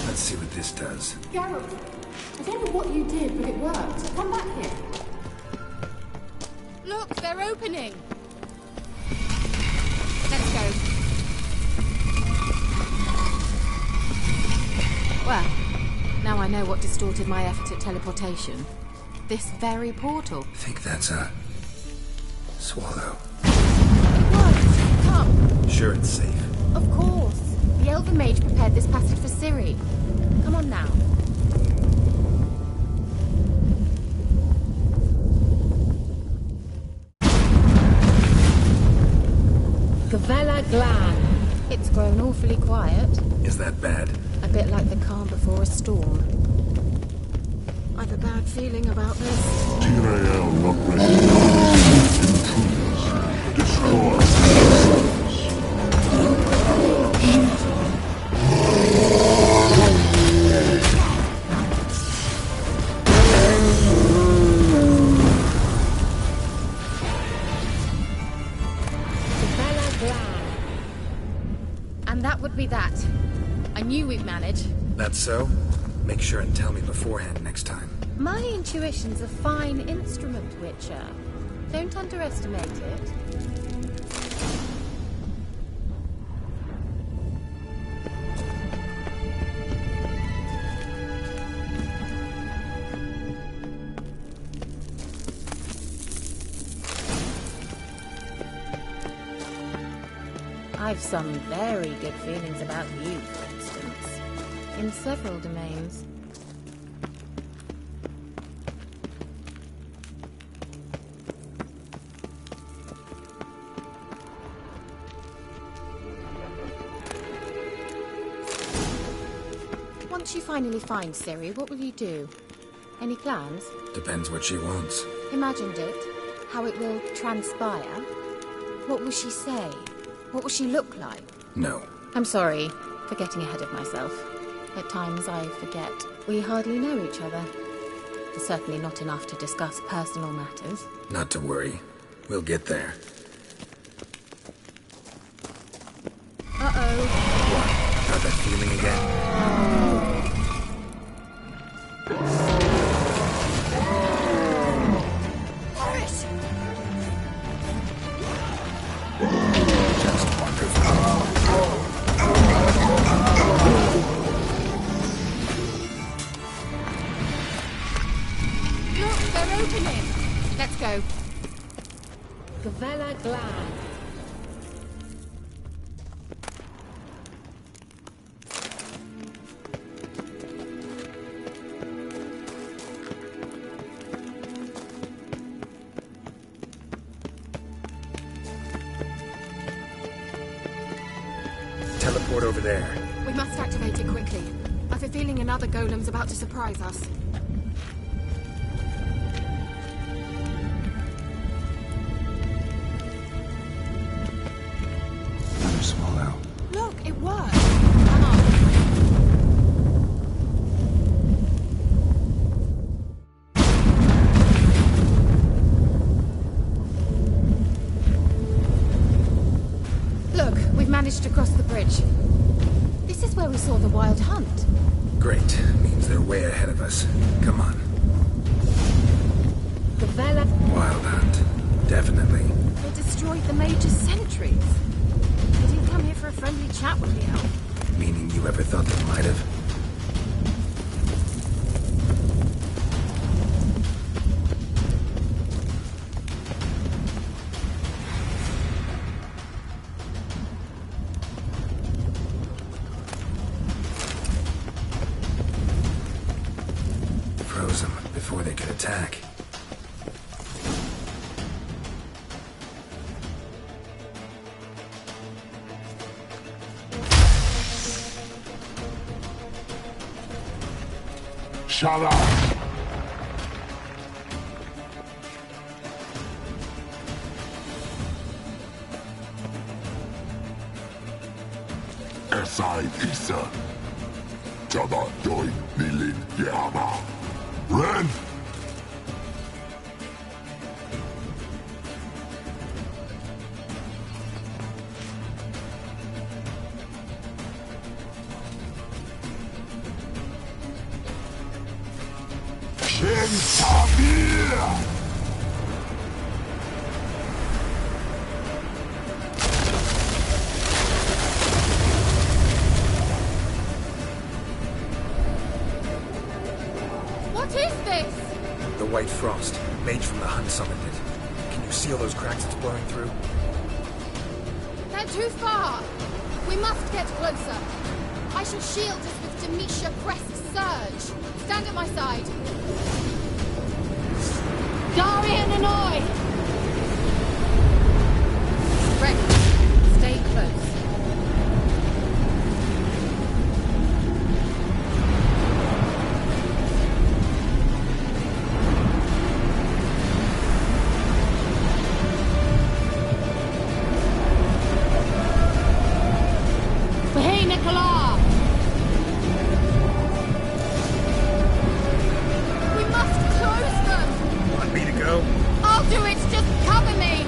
Let's see what this does. Geralt, I don't know what you did, but it worked. Come back here. Look, they're opening. Let's go. Well, now I know what distorted my effort at teleportation. This very portal. I think that's a... swallow. What? Come. Sure it's safe. Of course. The Elven Mage prepared this passage for Ciri. Come on now. Gavella Glan. It's grown awfully quiet. Is that bad? A bit like the calm before a storm. I've a bad feeling about this. Tyrael not ready. Intruders. Destroy. And that would be that. I knew we'd manage. That's so? Make sure and tell me beforehand next time. My intuition's a fine instrument, Witcher. Don't underestimate it. I've some very good feelings about you, for instance. In several domains. Once you finally find Ciri, what will you do? Any plans? Depends what she wants. Imagined it. How it will transpire. What will she say? What will she look like? No. I'm sorry for getting ahead of myself. At times I forget we hardly know each other. Certainly not enough to discuss personal matters. Not to worry. We'll get there. Uh-oh. What? Got that feeling again? Just wonderful. Look, they're opening. Let's go. Gavella Glan. Teleport over there. We must activate it quickly. I've a feeling another golem's about to surprise us. Another swallow. Look, it worked. Come on. just across the bridge. This is where we saw the wild hunt. Great. Means they're way ahead of us. Come on. The Vela... Wild hunt. Definitely. They destroyed the Major's sentries. They didn't come here for a friendly chat with the elf. Meaning you ever thought they might have? Froze them before they could attack. Shut up! Esai Isa. Jada Doi Nilin Yama. Ren! What is this? The White Frost. Mage from the Hunt summoned it. Can you see all those cracks it's blowing through? They're too far. We must get closer. I shall shield us with Demetia Breast Surge. Stand at my side. Darian and I! Ready. Stay close. Hey, Nicola! We must close them! Want me to go? I'll do it! Just cover me!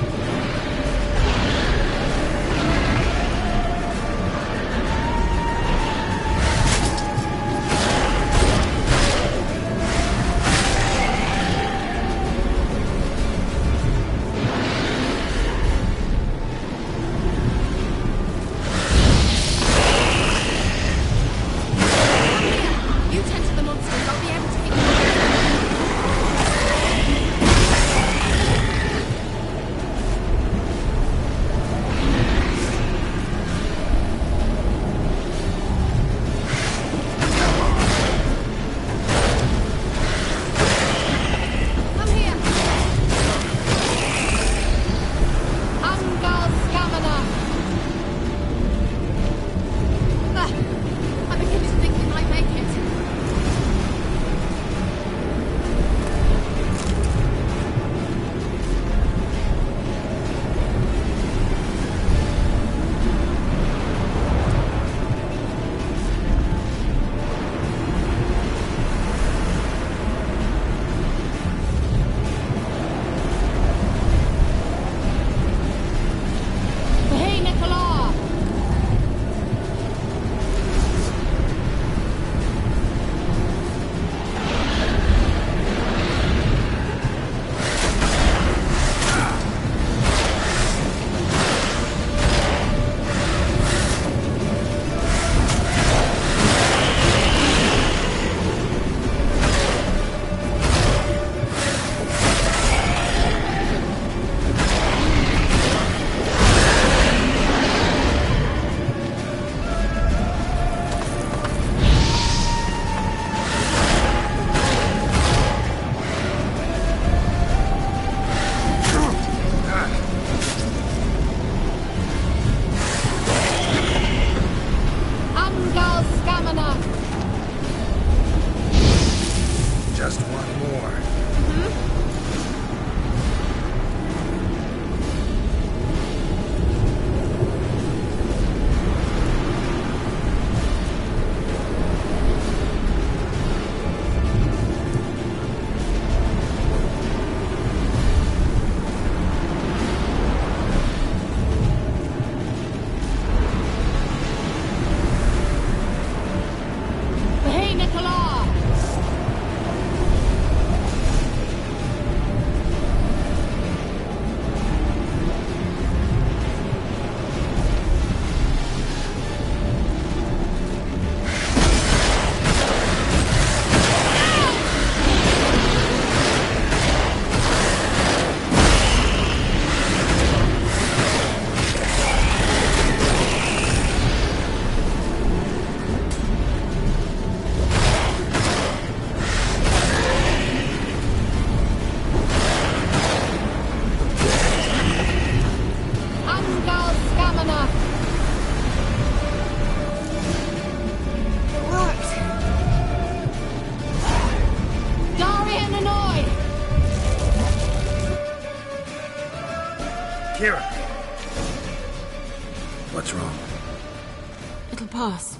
little pass.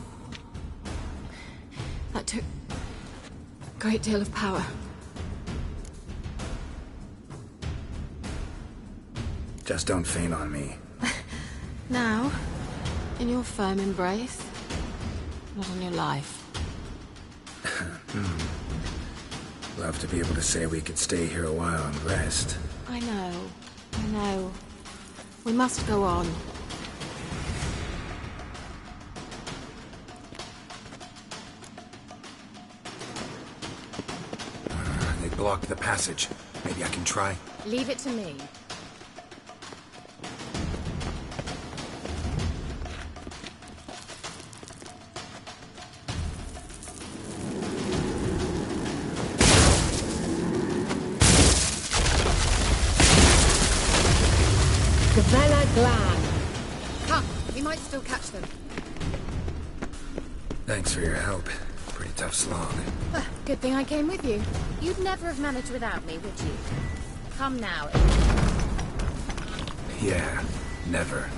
That took a great deal of power. Just don't faint on me. Now, in your firm embrace, not on your life. Love to be able to say we could stay here a while and rest. I know. We must go on. They blocked the passage. Maybe I can try. Leave it to me. Come, we might still catch them. Thanks for your help. Pretty tough slog. Good thing I came with you. You'd never have managed without me, would you? Come now. Yeah, never.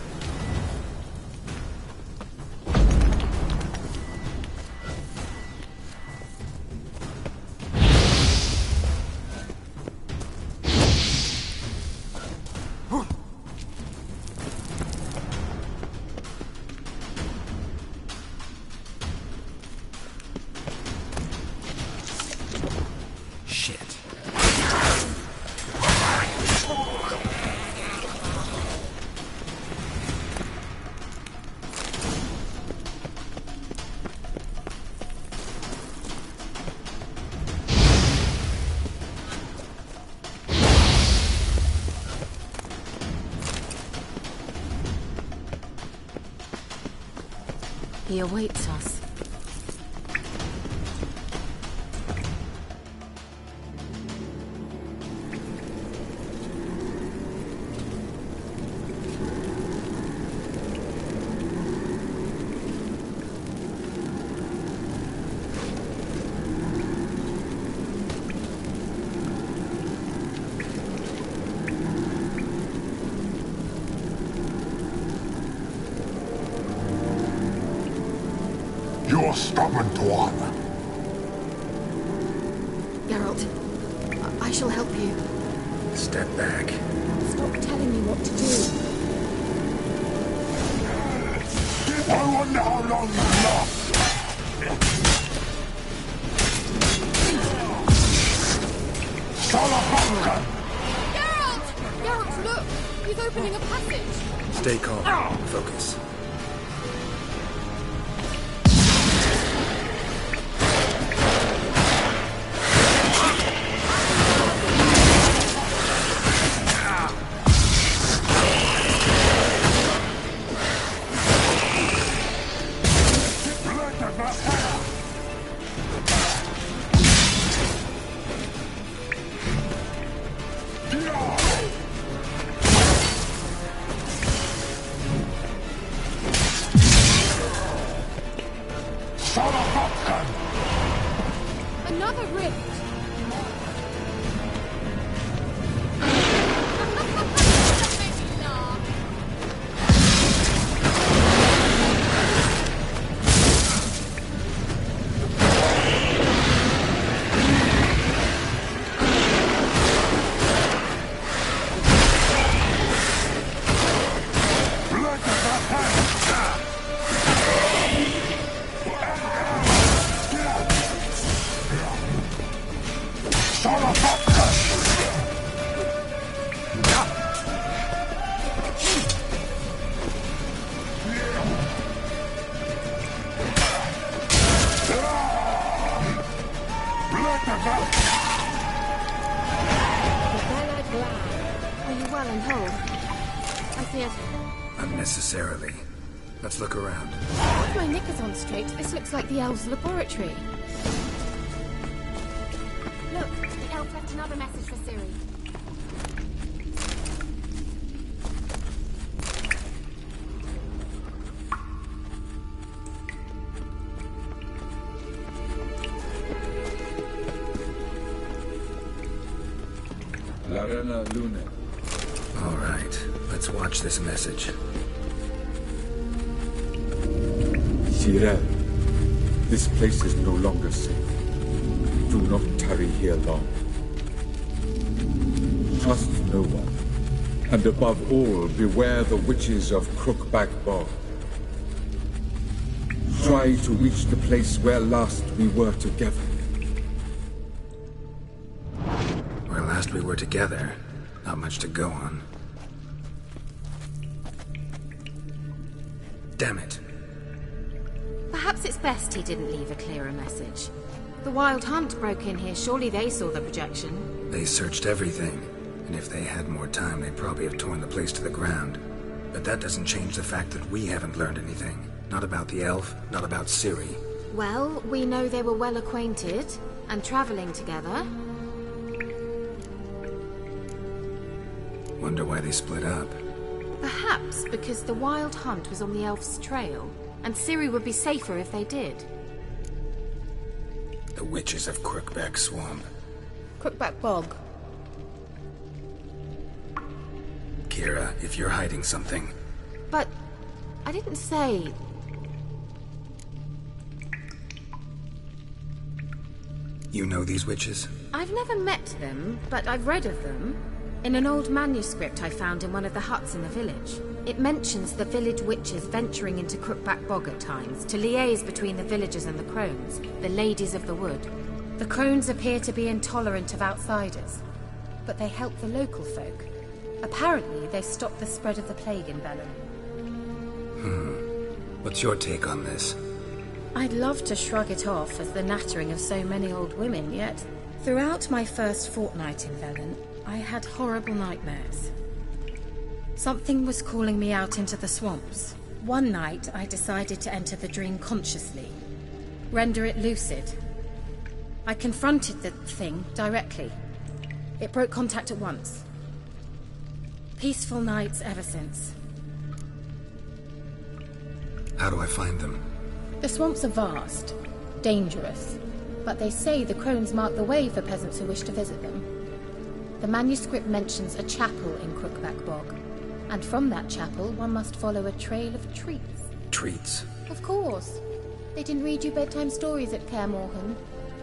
He awaits us. You're stubborn, Tuan. Geralt, I shall help you. Step back. Stop telling me what to do. I wonder how long you last. Salamanca! Geralt! Geralt, look! He's opening a passage! Stay calm. Focus. Another rift! Are you well and whole? I see it. Unnecessarily. Let's look around. With my knickers on straight, this looks like the elves' laboratory. Look, the elf left another message for Ciri. Larena Lune. All right, let's watch this message. Tyrell, this place is no longer safe. Do not tarry here long. Trust no one, and above all, beware the witches of Crookback Bog. Try to reach the place where last we were together. Where last we were together, not much to go on. Damn it. Perhaps it's best he didn't leave a clearer message. The Wild Hunt broke in here. Surely they saw the projection. They searched everything, and if they had more time, they'd probably have torn the place to the ground. But that doesn't change the fact that we haven't learned anything. Not about the elf, not about Ciri. Well, we know they were well acquainted and traveling together. Wonder why they split up. Perhaps because the Wild Hunt was on the elf's trail, and Ciri would be safer if they did. The witches of Crookback Swamp. Crookback Bog. Kira, if you're hiding something... But I didn't say... You know these witches? I've never met them, but I've read of them. In an old manuscript I found in one of the huts in the village. It mentions the village witches venturing into Crookback Bog at times to liaise between the villagers and the crones, the ladies of the wood. The crones appear to be intolerant of outsiders, but they help the local folk. Apparently, they stopped the spread of the plague in Bellum. What's your take on this? I'd love to shrug it off as the nattering of so many old women, yet throughout my first fortnight in Velen, I had horrible nightmares. Something was calling me out into the swamps. One night, I decided to enter the dream consciously, render it lucid. I confronted the thing directly. It broke contact at once. Peaceful nights ever since. How do I find them? The swamps are vast, dangerous, but they say the crones mark the way for peasants who wish to visit them. The manuscript mentions a chapel in Crookback Bog, and from that chapel one must follow a trail of treats. Treats? Of course. They didn't read you bedtime stories at Kaer Morhen.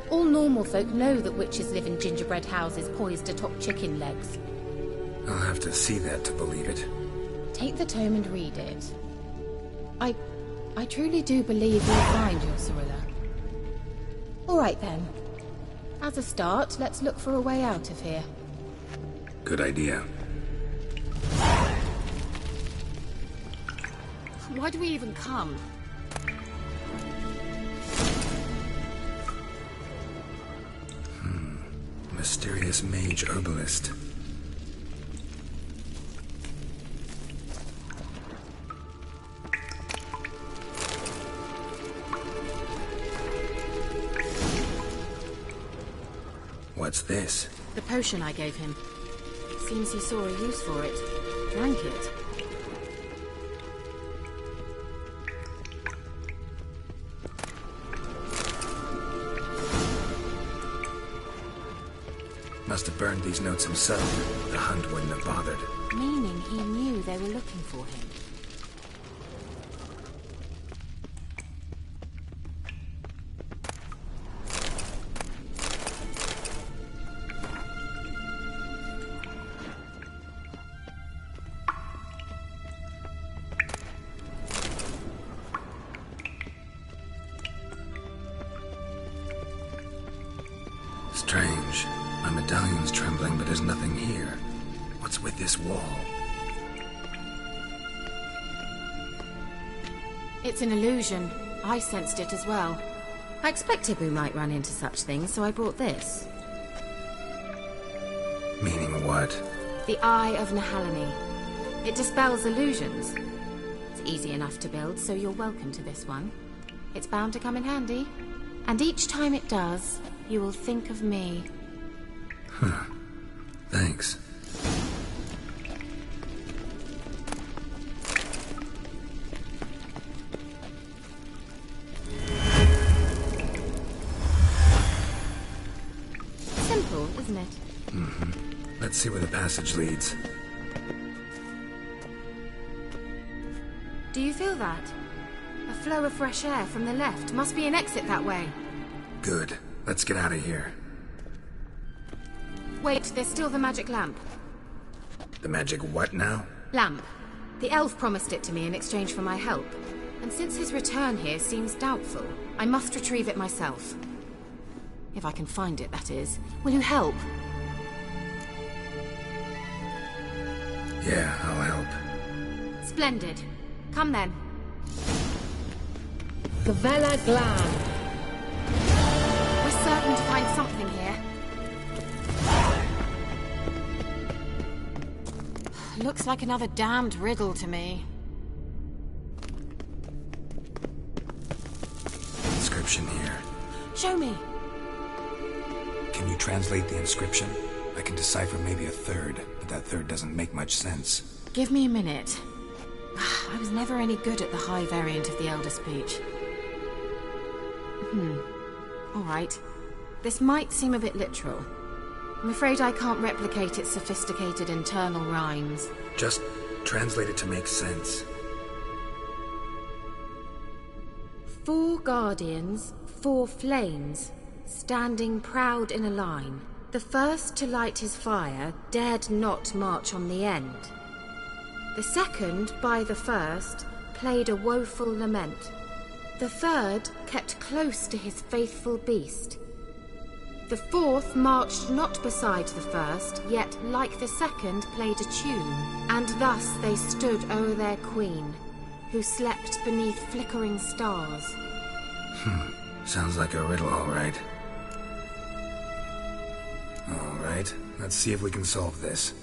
All normal folk know that witches live in gingerbread houses poised atop chicken legs. I'll have to see that to believe it. Take the tome and read it. I truly do believe you'll find your Cirilla. All right then. As a start, let's look for a way out of here. Good idea. Why do we even come? Mysterious mage herbalist. What's this? The potion I gave him. Seems he saw a use for it. Drank it. Must have burned these notes himself. The hunt wouldn't have bothered. Meaning he knew they were looking for him. Strange. My medallion's trembling, but there's nothing here. What's with this wall? It's an illusion. I sensed it as well. I expected we might run into such things, so I brought this. Meaning what? The Eye of Nahalani. It dispels illusions. It's easy enough to build, so you're welcome to this one. It's bound to come in handy. And each time it does, you will think of me. Huh. Thanks. Simple, isn't it? Let's see where the passage leads. Do you feel that? A flow of fresh air from the left. Must be an exit that way. Good. Let's get out of here. Wait, there's still the magic lamp. The magic what now? Lamp. The elf promised it to me in exchange for my help. And since his return here seems doubtful, I must retrieve it myself. If I can find it, that is. Will you help? Yeah, I'll help. Splendid. Come then. Gavella Glan. We're certain to find something here. Looks like another damned riddle to me. Inscription here. Show me. Can you translate the inscription? I can decipher maybe a third, but that third doesn't make much sense. Give me a minute. I was never any good at the high variant of the Elder Speech. All right. This might seem a bit literal. I'm afraid I can't replicate its sophisticated internal rhymes. Just translate it to make sense. 4 guardians, 4 flames, standing proud in a line. The first to light his fire dared not march on the end. The second, by the first, played a woeful lament. The third kept close to his faithful beast. The fourth marched not beside the first, yet like the second played a tune. And thus they stood o'er their queen, who slept beneath flickering stars. Sounds like a riddle, all right. All right, let's see if we can solve this.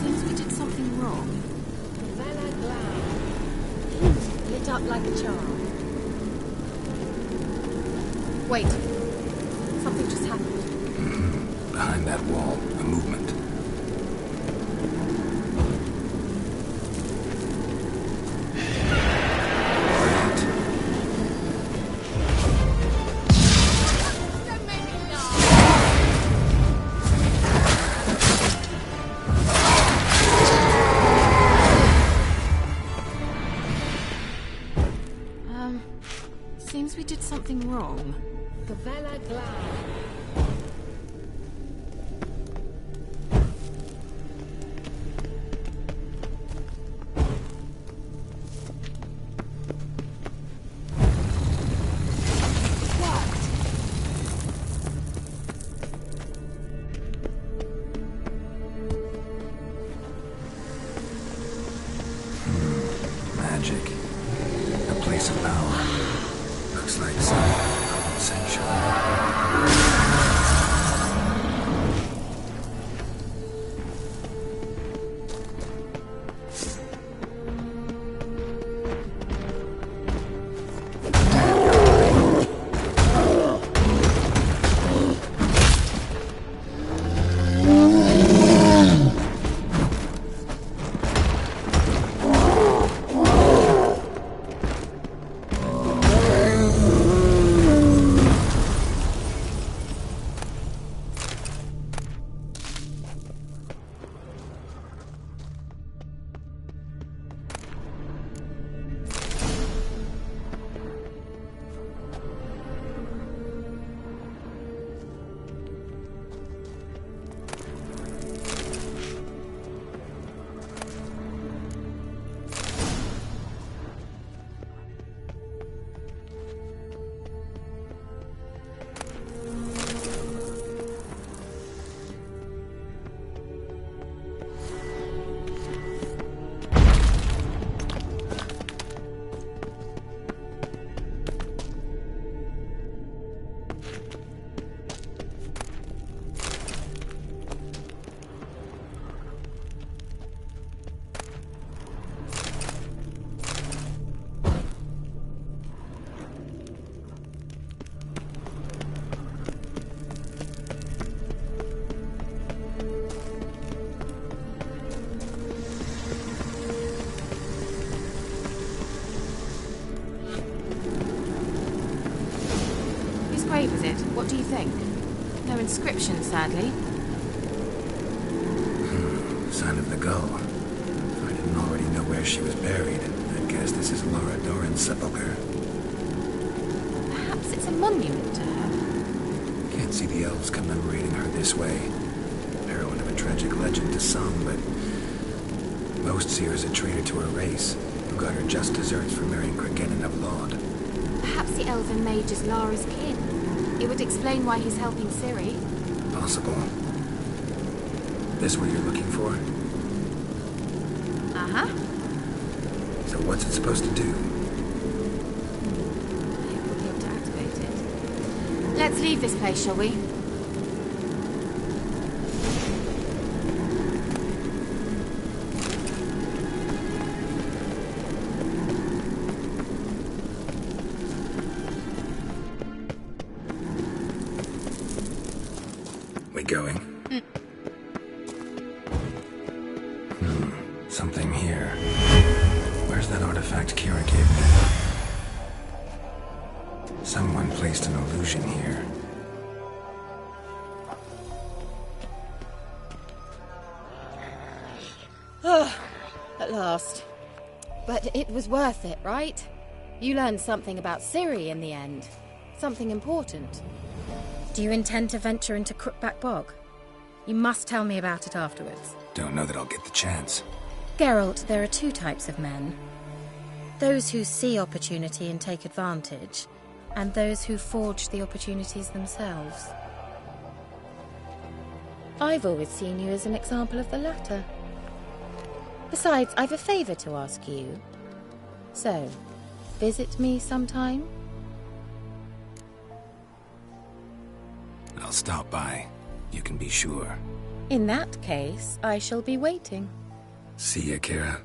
Seems we did something wrong. Lit up like a charm. Wait. Something just happened. Behind that wall, a movement. Seems we did something wrong. Gavella Glan. Magic. A place of power. Looks like something essential. grave, is it? What do you think? No inscription, sadly. Sign of the gull. If I didn't already know where she was buried, I'd guess this is Laura Doran's sepulchre. Perhaps it's a monument to her. Can't see the elves commemorating her this way. Heroine of a tragic legend to some, but most see her as a traitor to her race, who got her just deserts for marrying Cregennan of Laud. Perhaps the elven mage is Lara's kin. It would explain why he's helping Ciri. Possible. This what you're looking for? Uh-huh. So what's it supposed to do? We'll be able to activate it. Let's leave this place, shall we? We going? Something here. Where's that artifact Kira gave me? Someone placed an illusion here. At last. But it was worth it, right? You learned something about Ciri in the end. Something important. Do you intend to venture into Crookback Bog? You must tell me about it afterwards. Don't know that I'll get the chance. Geralt, there are two types of men. Those who see opportunity and take advantage, and those who forge the opportunities themselves. I've always seen you as an example of the latter. Besides, I've a favour to ask you. So, visit me sometime? I'll stop by. You can be sure. In that case, I shall be waiting. See ya, Kira.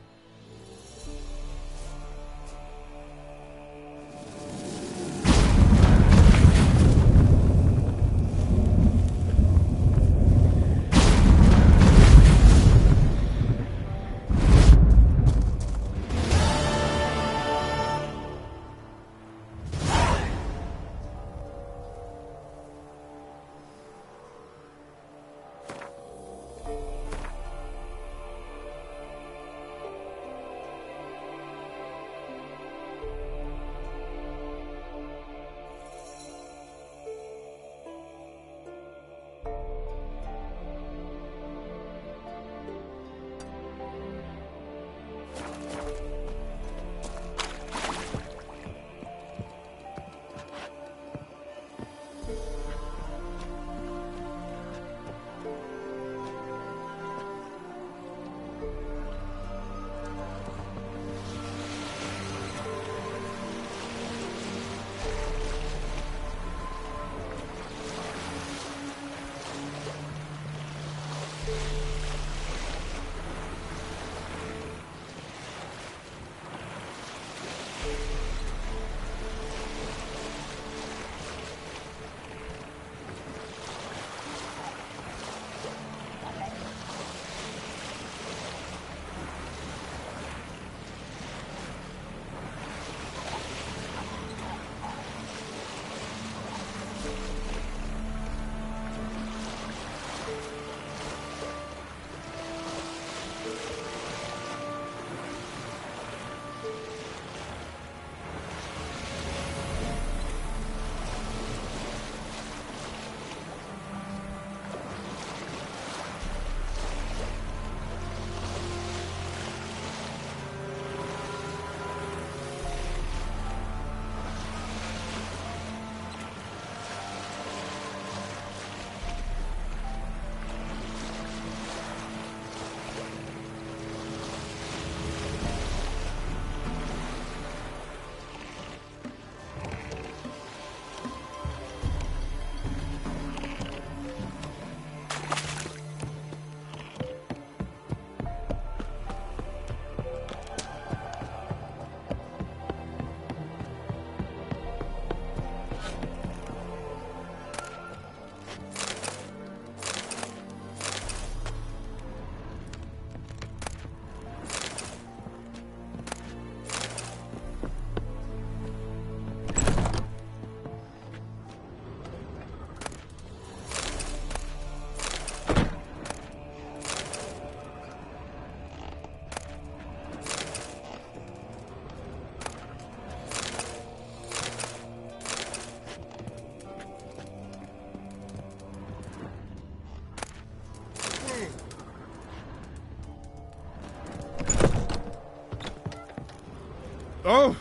Oh!